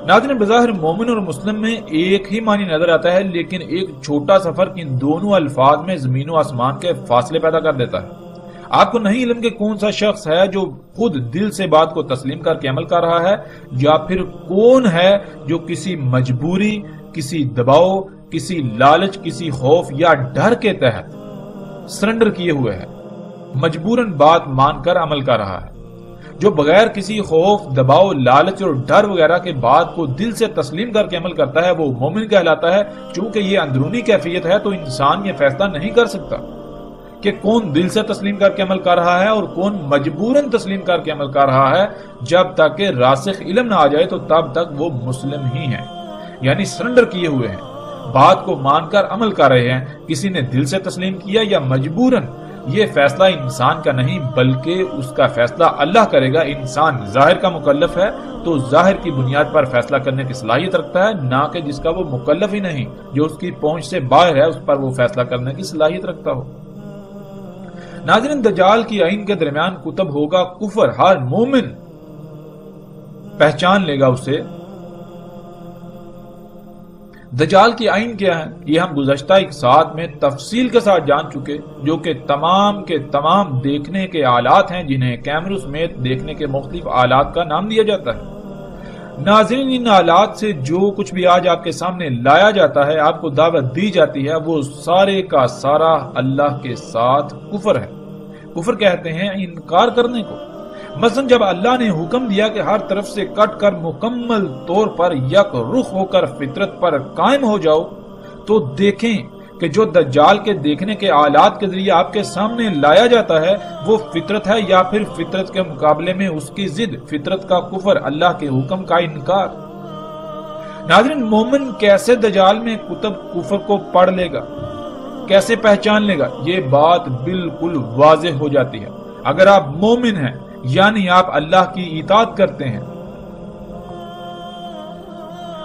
ناظرین، بظاہر مومن اور مسلم میں ایک ہی معنی نظر آتا ہے، لیکن ایک چھوٹا سا فرق ان دونوں الفاظ میں زمین و آسمان کے فاصلے پیدا کر دیتا ہے۔ آپ کو نہیں علم کہ کون سا شخص ہے جو خود دل سے بات کو تسلیم کر کے عمل کر رہا ہے، یا پھر کون ہے جو کسی مجبوری، کسی دباؤ، کسی لالچ، کسی خوف یا ڈر کے تحت سرنڈر کیے ہوئے ہے، مجبوراً بات مان کر عمل کر رہا ہے۔ جو بغیر کسی خوف، دباؤ، لالچ اور ڈر وغیرہ کے بات کو دل سے تسلیم کر کے عمل کرتا ہے، وہ مومن کہلاتا ہے۔ چونکہ یہ اندرونی کیفیت ہے تو انسان یہ فیصلہ نہیں کر سکتا کہ کون دل سے تسلیم کر کے عمل کر رہا ہے اور کون مجبوراً تسلیم کر کے عمل کر رہا ہے۔ جب تک کہ راسخ علم نہ آ جائے تو تب تک وہ مسلم ہی ہیں، یعنی سرنڈر کیے ہوئے ہیں، بات کو مان کر عمل کر رہے ہیں۔ کسی نے دل سے تسلیم کیا یا مجبوراً، یہ فیصلہ انسان کا نہیں بلکہ اس کا فیصلہ اللہ کرے گا۔ انسان ظاہر کا مکلف ہے تو ظاہر کی بنیاد پر فیصلہ کرنے کی صلاحیت رکھتا ہے، نہ کہ جس کا وہ مکلف ہی نہیں، جو اس کی پہنچ سے باہر ہے، اس پر وہ فیصلہ کرنے کی صلاحیت رکھتا ہو۔ ناظرین، دجال کی آئین کے درمیان کتب ہوگا کفر، ہر مومن پہچان لے گا اسے۔ دجال کی آئین کیا ہے یہ ہم گزشتہ ایک ساتھ میں تفصیل کے ساتھ جان چکے، جو کہ تمام کے تمام دیکھنے کے آلات ہیں، جنہیں کیمروں سمیت دیکھنے کے مختلف آلات کا نام دیا جاتا ہے۔ ناظرین، ان آلات سے جو کچھ بھی آج آپ کے سامنے لایا جاتا ہے، آپ کو دعوت دی جاتی ہے، وہ سارے کا سارا اللہ کے ساتھ کفر ہے۔ کفر کہتے ہیں انکار کرنے کو۔ مثلا جب اللہ نے حکم دیا کہ ہر طرف سے کٹ کر مکمل طور پر یک رخ ہو کر فطرت پر قائم ہو جاؤ، تو دیکھیں کہ جو دجال کے دیکھنے کے آلات کے ذریعے آپ کے سامنے لایا جاتا ہے وہ فطرت ہے یا پھر فطرت کے مقابلے میں اس کی ضد، فطرت کا کفر، اللہ کے حکم کا انکار۔ ناظرین، مومن کیسے دجال میں کتب کفر کو پڑھ لے گا، کیسے پہچان لے گا؟ یہ بات بالکل واضح ہو جاتی ہے۔ اگر آپ مومن ہیں یعنی آپ اللہ کی اطاعت کرتے ہیں،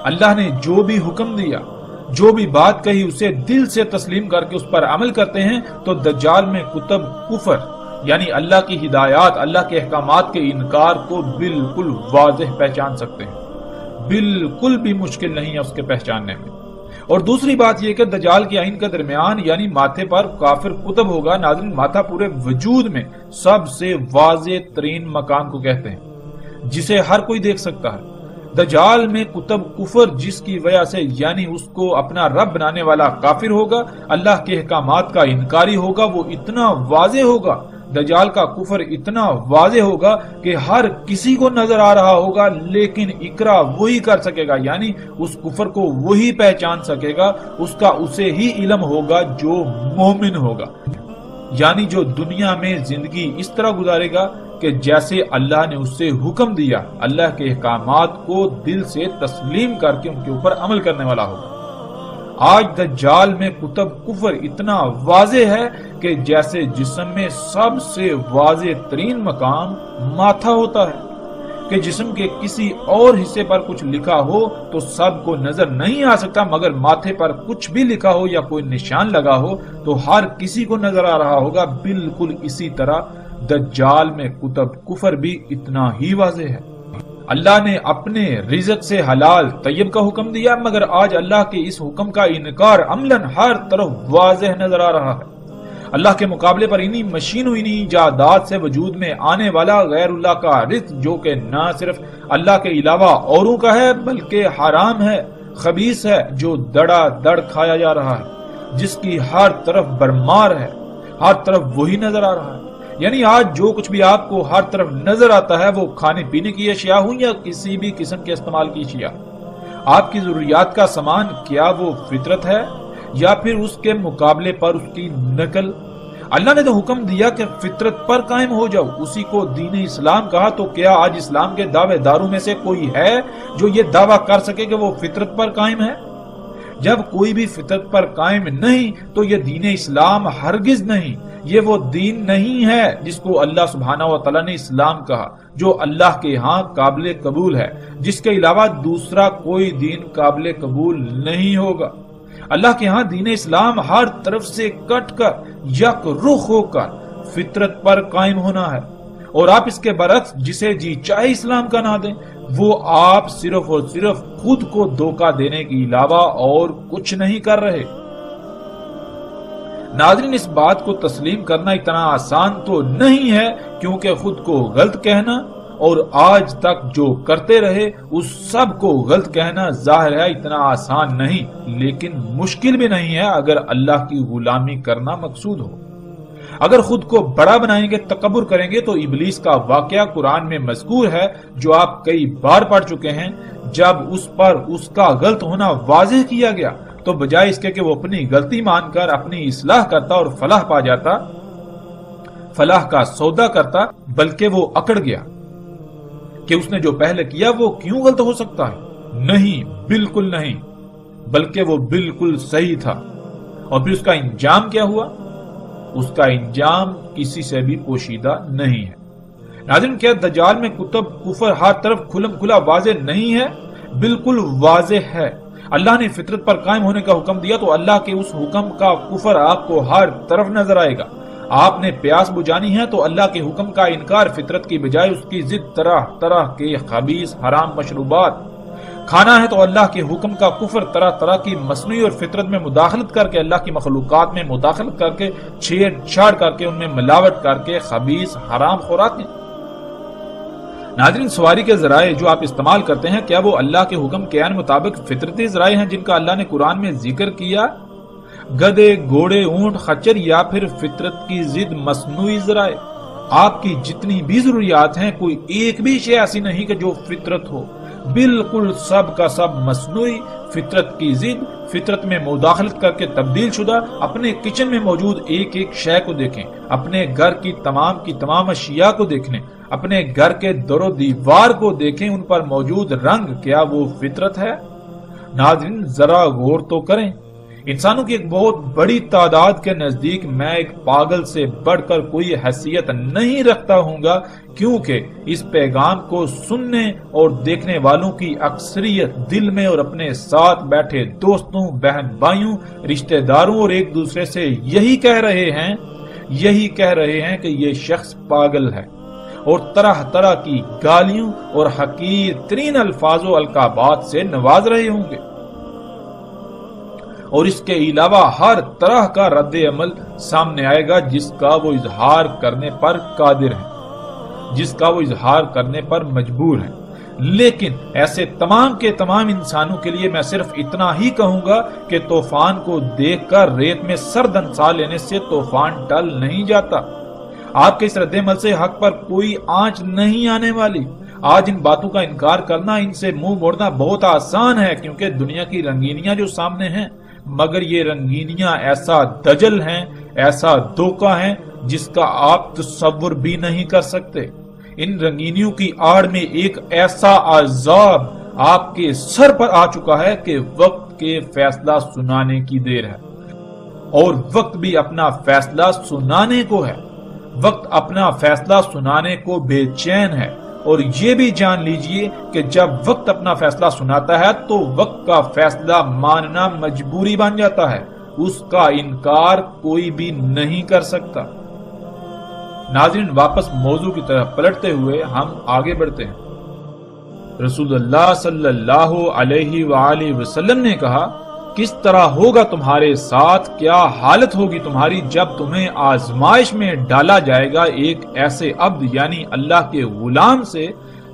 اللہ نے جو بھی حکم دیا، جو بھی بات کہی، اسے دل سے تسلیم کر کے اس پر عمل کرتے ہیں، تو دجال میں کتب کفر یعنی اللہ کی ہدایات، اللہ کے احکامات کے انکار کو بالکل واضح پہچان سکتے ہیں۔ بالکل بھی مشکل نہیں ہے اس کے پہچاننے میں۔ اور دوسری بات یہ کہ دجال کی آئین کے درمیان یعنی ماتھے پر کافر کتب ہوگا۔ ناظرین، ماتھا پورے وجود میں سب سے واضح ترین مکان کو کہتے ہیں، جسے ہر کوئی دیکھ سکتا ہے۔ دجال میں کتب کفر جس کی وجہ سے یعنی اس کو اپنا رب بنانے والا کافر ہوگا، اللہ کے احکامات کا انکاری ہوگا، وہ اتنا واضح ہوگا، دجال کا کفر اتنا واضح ہوگا کہ ہر کسی کو نظر آ رہا ہوگا، لیکن اقرا وہی کر سکے گا، یعنی اس کفر کو وہی پہچان سکے گا، اس کا اسے ہی علم ہوگا جو مومن ہوگا، یعنی جو دنیا میں زندگی اس طرح گزارے گا کہ جیسے اللہ نے اس سے حکم دیا، اللہ کے احکامات کو دل سے تسلیم کر کے ان کے اوپر عمل کرنے والا ہوگا۔ آج دجال میں کتب کفر اتنا واضح ہے کہ جیسے جسم میں سب سے واضح ترین مقام ماتھا ہوتا ہے، کہ جسم کے کسی اور حصے پر کچھ لکھا ہو تو سب کو نظر نہیں آ سکتا، مگر ماتھے پر کچھ بھی لکھا ہو یا کوئی نشان لگا ہو تو ہر کسی کو نظر آ رہا ہوگا۔ بالکل اسی طرح دجال میں کتب کفر بھی اتنا ہی واضح ہے۔ اللہ نے اپنے رزق سے حلال طیب کا حکم دیا، مگر آج اللہ کے اس حکم کا انکار عملاً ہر طرف واضح نظر آ رہا ہے۔ اللہ کے مقابلے پر انہی مشینوں، انہی ایجادات سے وجود میں آنے والا غیر اللہ کا رزق، جو کہ نہ صرف اللہ کے علاوہ اوروں کا ہے بلکہ حرام ہے، خبیث ہے، جو دڑا دڑ کھایا جا رہا ہے، جس کی ہر طرف برمار ہے، ہر طرف وہی نظر آ رہا ہے۔ یعنی آج جو کچھ بھی آپ کو ہر طرف نظر آتا ہے، وہ کھانے پینے کی اشیاء ہوں یا کسی بھی قسم کے استعمال کی اشیاء، آپ کی ضروریات کا سامان، کیا وہ فطرت ہے یا پھر اس کے مقابلے پر اس کی نقل؟ اللہ نے تو حکم دیا کہ فطرت پر قائم ہو جاؤ، اسی کو دین اسلام کہا، تو کیا آج اسلام کے دعوے داروں میں سے کوئی ہے جو یہ دعویٰ کر سکے کہ وہ فطرت پر قائم ہے؟ جب کوئی بھی فطرت پر قائم نہیں تو یہ دین اسلام ہرگز نہیں، یہ وہ دین نہیں ہے جس کو اللہ سبحانہ و تعالیٰ نے اسلام کہا، جو اللہ کے ہاں قابل قبول ہے، جس کے علاوہ دوسرا کوئی دین قابل قبول نہیں ہوگا۔ اللہ کے ہاں دین اسلام ہر طرف سے کٹ کر یک رخ ہو کر فطرت پر قائم ہونا ہے، اور آپ اس کے برعکس جسے جی چاہے اسلام کا نہ دیں، وہ آپ صرف اور صرف خود کو دھوکہ دینے کے علاوہ اور کچھ نہیں کر رہے۔ ناظرین، اس بات کو تسلیم کرنا اتنا آسان تو نہیں ہے، کیونکہ خود کو غلط کہنا اور آج تک جو کرتے رہے اس سب کو غلط کہنا ظاہر ہے اتنا آسان نہیں، لیکن مشکل بھی نہیں ہے اگر اللہ کی غلامی کرنا مقصود ہو۔ اگر خود کو بڑا بنائیں گے، تکبر کریں گے، تو ابلیس کا واقعہ قرآن میں مذکور ہے جو آپ کئی بار پڑھ چکے ہیں۔ جب اس پر اس کا غلط ہونا واضح کیا گیا تو بجائے اس کے کہ وہ اپنی غلطی مان کر اپنی اصلاح کرتا اور فلاح پا جاتا، فلاح کا سودا کرتا، بلکہ وہ اکڑ گیا کہ اس نے جو پہلے کیا وہ کیوں غلط ہو سکتا ہے؟ نہیں، بالکل نہیں، بلکہ وہ بالکل صحیح تھا۔ اور پھر اس کا انجام کیا ہوا؟ اس کا انجام کسی سے بھی پوشیدہ نہیں ہے۔ ناظرین، کیا دجال میں کتب کفر ہر طرف کھلم کھلا واضح نہیں ہے؟ بالکل واضح ہے۔ اللہ نے فطرت پر قائم ہونے کا حکم دیا تو اللہ کے اس حکم کا کفر آپ کو ہر طرف نظر آئے گا۔ آپ نے پیاس بجھانی ہے تو اللہ کے حکم کا انکار فطرت کی بجائے اس کی ضد طرح طرح کے خبیث حرام مشروبات کھانا ہے تو اللہ کے حکم کا کفر طرح طرح کی مصنوعی اور فطرت میں مداخلت کر کے، اللہ کی مخلوقات میں مداخلت کر کے، چھیڑ چھاڑ کر کے، ان میں ملاوٹ کر کے خبیث حرام خوراکیں۔ ناظرین، سواری کے ذرائع جو آپ استعمال کرتے ہیں، کیا وہ اللہ کے حکم کے عین مطابق فطرتی ذرائع ہیں جن کا اللہ نے قرآن میں ذکر کیا؟ گدے، گھوڑے، اونٹ، خچر، یا پھر فطرت کی ضد مصنوعی ذرائع؟ آپ کی جتنی بھی ضروریات ہیں، کوئی ایک بھی شے ایسی نہیں کہ جو فطرت ہو، بالکل سب کا سب مصنوعی، فطرت کی ضد، فطرت میں مداخلت کر کے تبدیل شدہ۔ اپنے کچن میں موجود ایک ایک شے کو دیکھیں، اپنے گھر کی تمام اشیاء کو دیکھیں، اپنے گھر کے در و دیوار کو دیکھیں، ان پر موجود رنگ کیا وہ فطرت ہے؟ ناظرین، ذرا غور تو کریں۔ انسانوں کی ایک بہت بڑی تعداد کے نزدیک میں ایک پاگل سے بڑھ کر کوئی حیثیت نہیں رکھتا ہوں گا، کیونکہ اس پیغام کو سننے اور دیکھنے والوں کی اکثریت دل میں اور اپنے ساتھ بیٹھے دوستوں، بہن بھائیوں، رشتہ داروں اور ایک دوسرے سے یہی کہہ رہے ہیں کہ یہ شخص پاگل ہے، اور طرح طرح کی گالیوں اور حقیر ترین الفاظ و القابات سے نواز رہے ہوں گے، اور اس کے علاوہ ہر طرح کا رد عمل سامنے آئے گا جس کا وہ اظہار کرنے پر قادر ہے، جس کا وہ اظہار کرنے پر مجبور ہے۔ لیکن ایسے تمام کے تمام انسانوں کے لیے میں صرف اتنا ہی کہوں گا کہ طوفان کو دیکھ کر ریت میں سر دنسا لینے سے طوفان ٹل نہیں جاتا۔ آپ کے اس رد عمل سے حق پر کوئی آنچ نہیں آنے والی۔ آج ان باتوں کا انکار کرنا، ان سے منہ موڑنا بہت آسان ہے، کیونکہ دنیا کی رنگینیاں جو سامنے ہیں، مگر یہ رنگینیاں ایسا دجل ہیں، ایسا دھوکہ ہیں جس کا آپ تصور بھی نہیں کر سکتے۔ ان رنگینیوں کی آڑ میں ایک ایسا عذاب آپ کے سر پر آ چکا ہے کہ وقت کے فیصلہ سنانے کی دیر ہے، اور وقت بھی اپنا فیصلہ سنانے کو ہے۔ وقت اپنا فیصلہ سنانے کو بے چین ہے، اور یہ بھی جان لیجئے کہ جب وقت اپنا فیصلہ سناتا ہے تو وقت کا فیصلہ ماننا مجبوری بن جاتا ہے، اس کا انکار کوئی بھی نہیں کر سکتا۔ ناظرین، واپس موضوع کی طرف پلٹتے ہوئے ہم آگے بڑھتے ہیں۔ رسول اللہ صلی اللہ علیہ وآلہ وسلم نے کہا، کس طرح ہوگا تمہارے ساتھ، کیا حالت ہوگی تمہاری جب تمہیں آزمائش میں ڈالا جائے گا ایک ایسے عبد یعنی اللہ کے غلام سے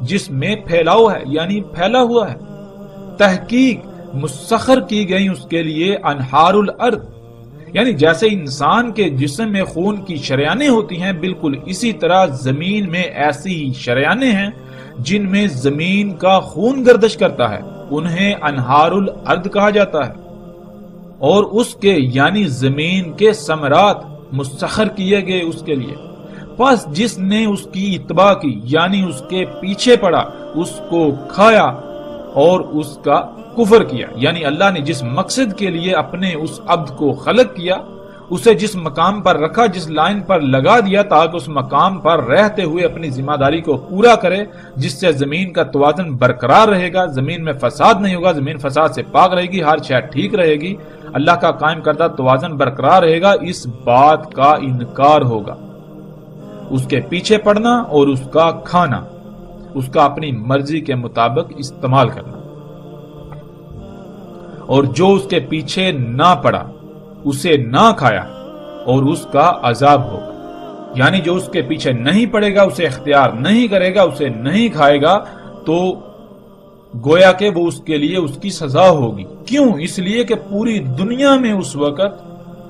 جس میں پھیلاؤ ہے، یعنی پھیلا ہوا ہے، تحقیق مسخر کی گئی اس کے لیے انہار الارض، یعنی جیسے انسان کے جسم میں خون کی شریانیں ہوتی ہیں، بالکل اسی طرح زمین میں ایسی ہی شریانیں ہیں جن میں زمین کا خون گردش کرتا ہے، انہیں انہار الارض کہا جاتا ہے۔ اور اس کے یعنی زمین کے ثمرات مسخر کیے گئے اس کے لیے۔ پس جس نے اس کی اتباع کی یعنی اس کے پیچھے پڑا، اس کو کھایا اور اس کا کفر کیا، یعنی اللہ نے جس مقصد کے لیے اپنے اس عبد کو خلق کیا، اسے جس مقام پر رکھا، جس لائن پر لگا دیا تاکہ اس مقام پر رہتے ہوئے اپنی ذمہ داری کو پورا کرے، جس سے زمین کا توازن برقرار رہے گا، زمین میں فساد نہیں ہوگا، زمین فساد سے پاک رہے گی، ہر شے ٹھیک رہے گی، اللہ کا قائم کردہ توازن برقرار رہے گا، اس بات کا انکار ہوگا۔ اس کے پیچھے پڑنا اور اس کا کھانا، اس کا اپنی مرضی کے مطابق استعمال کرنا، اور جو اس کے پیچھے نہ پڑا اسے نہ کھایا اور اس کا عذاب ہوگا، یعنی جو اس کے پیچھے نہیں پڑے گا، اسے اختیار نہیں کرے گا، اسے نہیں کھائے گا، تو گویا کہ وہ اس کے لیے اس کی سزا ہوگی۔ کیوں؟ اس لیے کہ پوری دنیا میں اس وقت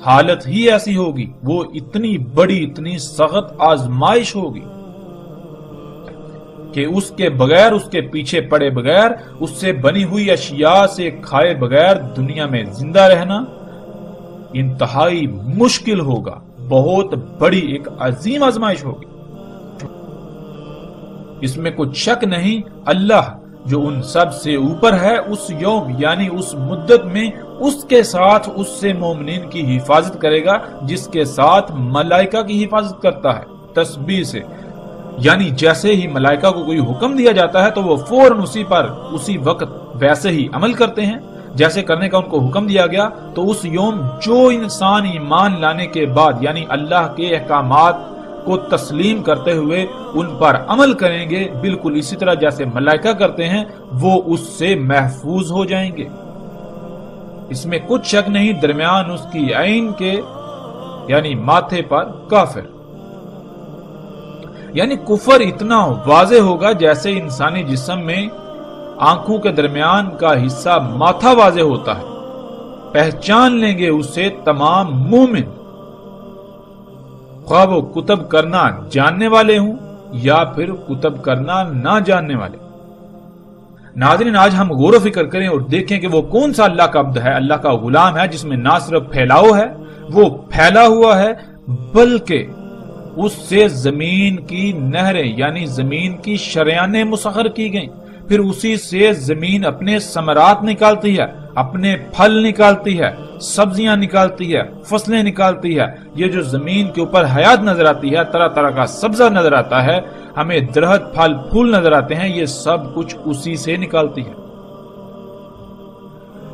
حالت ہی ایسی ہوگی، وہ اتنی بڑی اتنی سخت آزمائش ہوگی کہ اس کے بغیر، اس کے پیچھے پڑے بغیر، اس سے بنی ہوئی اشیاء سے کھائے بغیر دنیا میں زندہ رہنا انتہائی مشکل ہوگا، بہت بڑی ایک عظیم آزمائش ہوگی۔ اس میں کچھ شک نہیں، اللہ جو ان سب سے اوپر ہے، اس یوم یعنی اس مدت میں اس کے ساتھ اس سے مومنین کی حفاظت کرے گا جس کے ساتھ ملائکہ کی حفاظت کرتا ہے تسبیح سے، یعنی جیسے ہی ملائکہ کو کوئی حکم دیا جاتا ہے تو وہ فوراً اسی وقت ویسے ہی عمل کرتے ہیں جیسے کرنے کا ان کو حکم دیا گیا۔ تو اس یوم جو انسان ایمان لانے کے بعد یعنی اللہ کے احکامات کو تسلیم کرتے ہوئے ان پر عمل کریں گے، بالکل اسی طرح جیسے ملائکہ کرتے ہیں، وہ اس سے محفوظ ہو جائیں گے۔ اس میں کچھ شک نہیں، درمیان اس کی عین کے یعنی ماتھے پر کافر، یعنی کفر اتنا واضح ہوگا جیسے انسانی جسم میں آنکھوں کے درمیان کا حصہ ماتھا واضح ہوتا ہے، پہچان لیں گے اسے تمام مومن، خواہ وہ کتب کرنا جاننے والے ہوں یا پھر کتب کرنا نہ جاننے والے۔ ناظرین، آج ہم غور و فکر کریں اور دیکھیں کہ وہ کون سا اللہ کا عبد ہے، اللہ کا غلام ہے، جس میں نہ صرف پھیلاؤ ہے، وہ پھیلا ہوا ہے، بلکہ اس سے زمین کی نہریں یعنی زمین کی شریانیں مسخر کی گئیں، پھر اسی سے زمین اپنے ثمرات نکالتی ہے، اپنے پھل نکالتی ہے، سبزیاں نکالتی ہے، فصلیں نکالتی ہے۔ یہ جو زمین کے اوپر حیات نظر آتی ہے، طرح طرح کا سبزہ نظر آتا ہے، ہمیں درخت پھل پھول نظر آتے ہیں، یہ سب کچھ اسی سے نکالتی ہے۔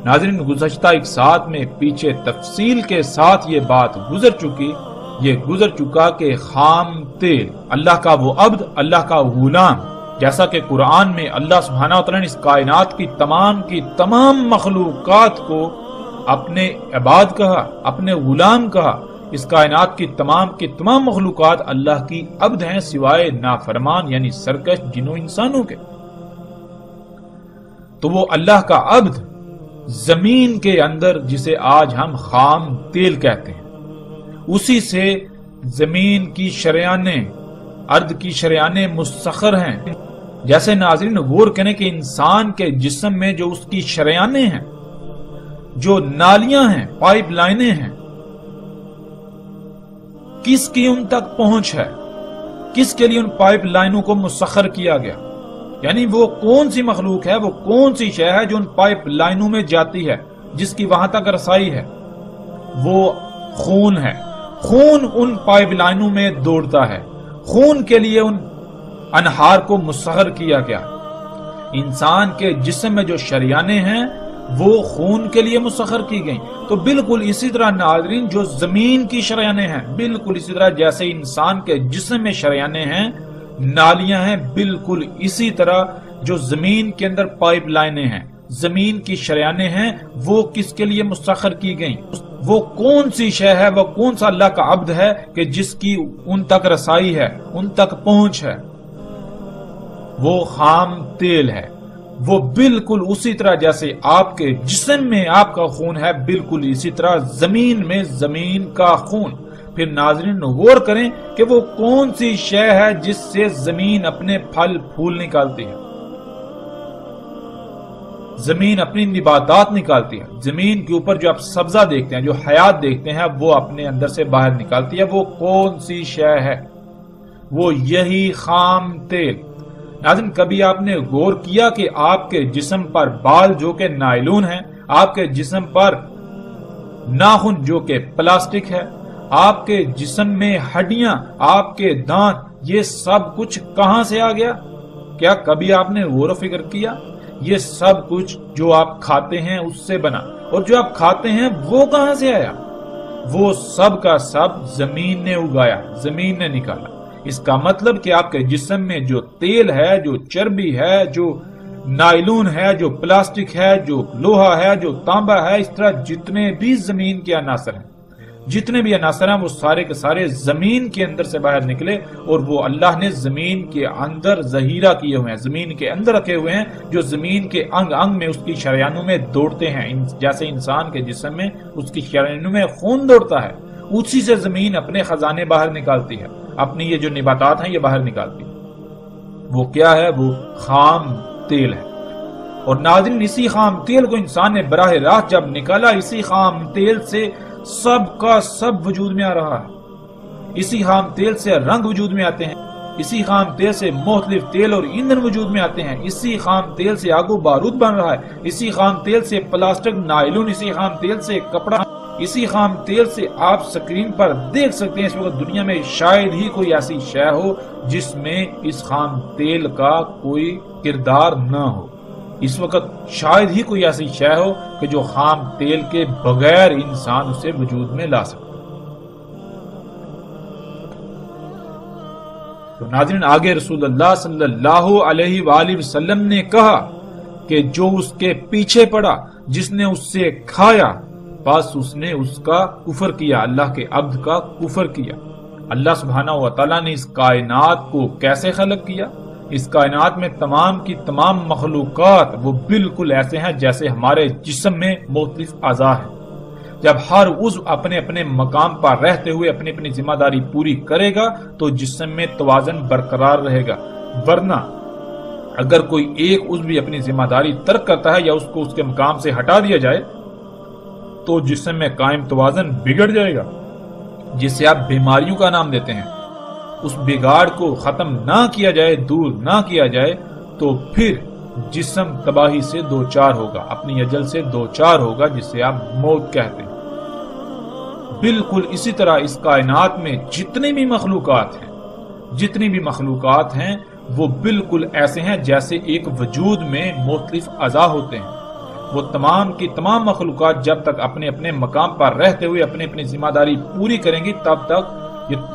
ناظرین، گزشتہ ایک ساتھ میں پیچھے تفصیل کے ساتھ یہ بات گزر چکا کہ خام تیل، اللہ کا وہ عبد، اللہ کا غلام، جیسا کہ قرآن میں اللہ سبحانہ وتعالی نے اس کائنات کی تمام مخلوقات کو اپنے عباد کہا، اپنے غلام کہا۔ اس کائنات کی تمام مخلوقات اللہ کی عبد ہیں سوائے نافرمان یعنی سرکش جنوں انسانوں کے۔ تو وہ اللہ کا عبد زمین کے اندر جسے آج ہم خام تیل کہتے ہیں، اسی سے زمین کی شریانیں، ارض کی شریانیں مسخر ہیں۔ جیسے ناظرین غور کریں کہ انسان کے جسم میں جو اس کی شریانیں ہیں، جو نالیاں ہیں، پائپ لائنیں ہیں، کس کی ان تک پہنچ ہے، کس کے لیے ان پائپ لائنوں کو مسخر کیا گیا، یعنی وہ کون سی مخلوق ہے، وہ کون سی شے ہے جو ان پائپ لائنوں میں جاتی ہے، جس کی وہاں تک رسائی ہے، وہ خون ہے۔ خون ان پائپ لائنوں میں دوڑتا ہے، خون کے لیے ان انہار کو مسخر کیا گیا۔ انسان کے جسم میں جو شریانیں ہیں وہ خون کے لیے مسخر کی گئیں۔ تو بالکل اسی طرح ناظرین جو زمین کی شریانیں ہیں، بالکل اسی طرح جیسے انسان کے جسم میں شریانیں ہیں، نالیاں ہیں، بالکل اسی طرح جو زمین کے اندر پائپ لائنیں ہیں، زمین کی شریانیں ہیں، وہ کس کے لیے مسخر کی گئیں؟ وہ کون سی شے ہے، وہ کون سا اللہ کا عبد ہے کہ جس کی ان تک رسائی ہے، ان تک پہنچ ہے؟ وہ خام تیل ہے۔ وہ بالکل اسی طرح جیسے آپ کے جسم میں آپ کا خون ہے، بالکل اسی طرح زمین میں زمین کا خون۔ پھر ناظرین غور کریں کہ وہ کون سی شے ہے جس سے زمین اپنے پھل پھول نکالتی ہے۔ زمین اپنی نباتات نکالتی ہے، زمین کے اوپر جو آپ سبزہ دیکھتے ہیں، جو حیات دیکھتے ہیں، وہ اپنے اندر سے باہر نکالتی ہے۔ وہ کون سی شے ہے؟ وہ یہی خام تیل۔ ناظرین، کبھی آپ نے غور کیا کہ آپ کے جسم پر بال جو کہ نائلون ہیں، آپ کے جسم پر ناخن جو کہ پلاسٹک ہے، آپ کے جسم میں ہڈیاں، آپ کے دانت، یہ سب کچھ کہاں سے آ گیا؟ کیا کبھی آپ نے غور و فکر کیا؟ یہ سب کچھ جو آپ کھاتے ہیں اس سے بنا، اور جو آپ کھاتے ہیں وہ کہاں سے آیا؟ وہ سب کا سب زمین نے اگایا، زمین نے نکالا۔ اس کا مطلب کہ آپ کے جسم میں جو تیل ہے، جو چربی ہے، جو نائلون ہے، جو پلاسٹک ہے، جو لوہا ہے، جو تانبا ہے، اس طرح جتنے بھی زمین کے عناصر ہیں، جتنے بھی عناصر ہیں، وہ سارے کے سارے زمین کے اندر سے باہر نکلے، اور وہ اللہ نے زمین کے اندر ذخیرہ کیے ہوئے ہیں، زمین کے اندر رکھے ہوئے ہیں، جو زمین کے انگ انگ میں، اس کی شریانوں میں دوڑتے ہیں۔ جیسے انسان کے جسم میں اس کی شریانوں میں خون دوڑتا ہے، اسی سے زمین اپنے خزانے باہر نکالتی ہے، اپنی یہ جو نباتات ہیں یہ باہر نکالتی ہے۔ وہ کیا ہے؟ وہ خام تیل ہے۔ اور ناظرین، اسی خام تیل کو انسان نے براہ راست جب نکالا، اسی خام تیل سے سب کا سب وجود میں آ رہا ہے، اسی خام تیل سے رنگ وجود میں آتے ہیں، اسی خام تیل سے مختلف تیل اور ایندھن وجود میں آتے ہیں، اسی خام تیل سے آگ و بارود بن رہا ہے، اسی خام تیل سے پلاسٹک، نائلون، اسی خام تیل سے کپڑا، اسی خام تیل سے آپ سکرین پر دیکھ سکتے ہیں۔ اس وقت دنیا میں شاید ہی کوئی ایسی شے ہو جس میں اس خام تیل کا کوئی کردار نہ ہو۔ اس وقت شاید ہی کوئی ایسی شے ہو کہ جو خام تیل کے بغیر انسان اسے وجود میں لا سکے۔ تو ناظرین، آگے رسول اللہ صلی اللہ علیہ وآلہ وسلم نے کہا کہ جو اس کے پیچھے پڑا، جس نے اس سے کھایا، بس اس نے اس کا کفر کیا، اللہ کے عبد کا کفر کیا۔ اللہ سبحانہ و تعالیٰ نے اس کائنات کو کیسے خلق کیا؟ اس کائنات میں تمام کی تمام مخلوقات وہ بالکل ایسے ہیں جیسے ہمارے جسم میں مختلف اعضاء ہیں۔ جب ہر عضو اپنے اپنے مقام پر رہتے ہوئے اپنی اپنی ذمہ داری پوری کرے گا تو جسم میں توازن برقرار رہے گا، ورنہ اگر کوئی ایک عضو بھی اپنی ذمہ داری ترک کرتا ہے یا اس کو اس کے مقام سے ہٹا دیا جائے تو جسم میں قائم توازن بگڑ جائے گا، جسے آپ بیماریوں کا نام دیتے ہیں۔ اس بگاڑ کو ختم نہ کیا جائے، دور نہ کیا جائے تو پھر جسم تباہی سے دوچار ہوگا، اپنی اجل سے دوچار ہوگا، جسے آپ موت کہتے ہیں۔ بالکل اسی طرح اس کائنات میں جتنی بھی مخلوقات ہیں وہ بالکل ایسے ہیں جیسے ایک وجود میں مختلف اعضاء ہوتے ہیں۔ وہ تمام کی تمام مخلوقات جب تک اپنے اپنے مقام پر رہتے ہوئے اپنی اپنی ذمہ داری پوری کریں گی تب تک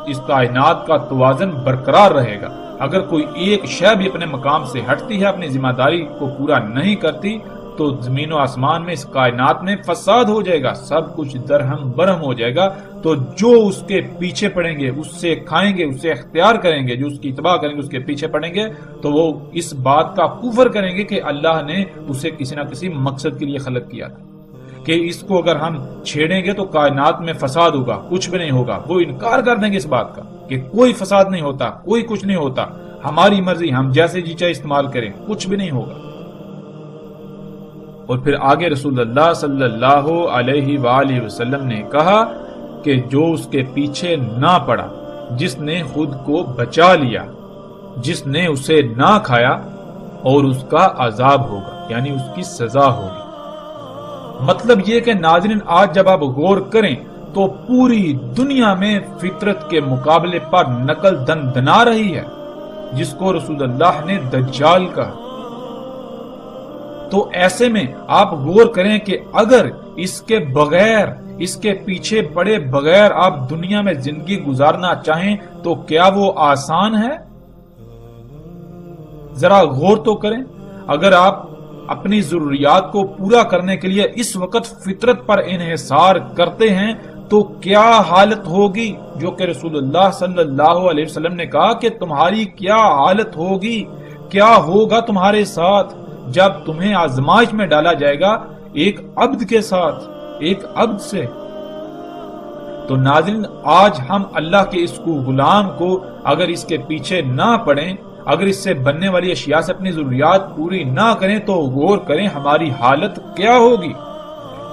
اس کائنات کا توازن برقرار رہے گا۔ اگر کوئی ایک شے بھی اپنے مقام سے ہٹتی ہے، اپنی ذمہ داری کو پورا نہیں کرتی، تو زمین و آسمان میں، اس کائنات میں فساد ہو جائے گا، سب کچھ درہم برہم ہو جائے گا۔ تو جو اس کے پیچھے پڑیں گے، اس سے کھائیں گے، اسے اختیار کریں گے، جو اس کی اتباع کریں گے، اس کے پیچھے پڑیں گے، تو وہ اس بات کا کفر کریں گے کہ اللہ نے اسے کسی نہ کسی مقصد کے لیے خلق کیا تھا، کہ اس کو اگر ہم چھیڑیں گے تو کائنات میں فساد ہوگا، کچھ بھی نہیں ہوگا۔ وہ انکار کر دیں گے اس بات کا کہ کوئی فساد نہیں ہوتا، کوئی کچھ نہیں ہوتا، ہماری مرضی، ہم جیسے جی چاہے استعمال کریں، کچھ بھی نہیں ہوگا۔ اور پھر آگے رسول اللہ صلی اللہ علیہ وآلہ وسلم نے کہا کہ جو اس کے پیچھے نہ پڑا، جس نے خود کو بچا لیا، جس نے اسے نہ کھایا، اور اس کا عذاب ہوگا، یعنی اس کی سزا ہوگی۔ مطلب یہ کہ ناظرین، آج جب آپ غور کریں تو پوری دنیا میں فطرت کے مقابلے پر نقل دندنا رہی ہے، جس کو رسول اللہ نے دجال کہا۔ تو ایسے میں آپ غور کریں کہ اگر اس کے بغیر، اس کے پیچھے پڑے بغیر آپ دنیا میں زندگی گزارنا چاہیں تو کیا وہ آسان ہے؟ ذرا غور تو کریں۔ اگر آپ اپنی ضروریات کو پورا کرنے کے لیے اس وقت فطرت پر انحصار کرتے ہیں تو کیا حالت ہوگی، جو کہ رسول اللہ صلی اللہ علیہ وسلم نے کہا کہ تمہاری کیا حالت ہوگی، کیا ہوگا تمہارے ساتھ جب تمہیں آزمائش میں ڈالا جائے گا ایک عبد کے ساتھ، ایک عبد سے۔ تو ناظرین، آج ہم اللہ کے اس کو غلام کو اگر اس کے پیچھے نہ پڑیں، اگر اس سے بننے والی اشیاء سے اپنی ضروریات پوری نہ کریں تو غور کریں ہماری حالت کیا ہوگی۔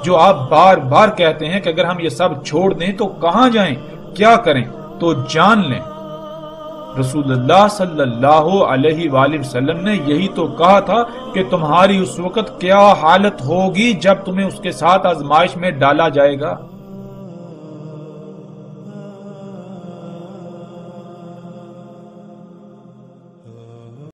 جو آپ بار بار کہتے ہیں کہ اگر ہم یہ سب چھوڑ دیں تو کہاں جائیں، کیا کریں، تو جان لیں رسول اللہ صلی اللہ علیہ وآلہ وسلم نے یہی تو کہا تھا کہ تمہاری اس وقت کیا حالت ہوگی جب تمہیں اس کے ساتھ آزمائش میں ڈالا جائے گا۔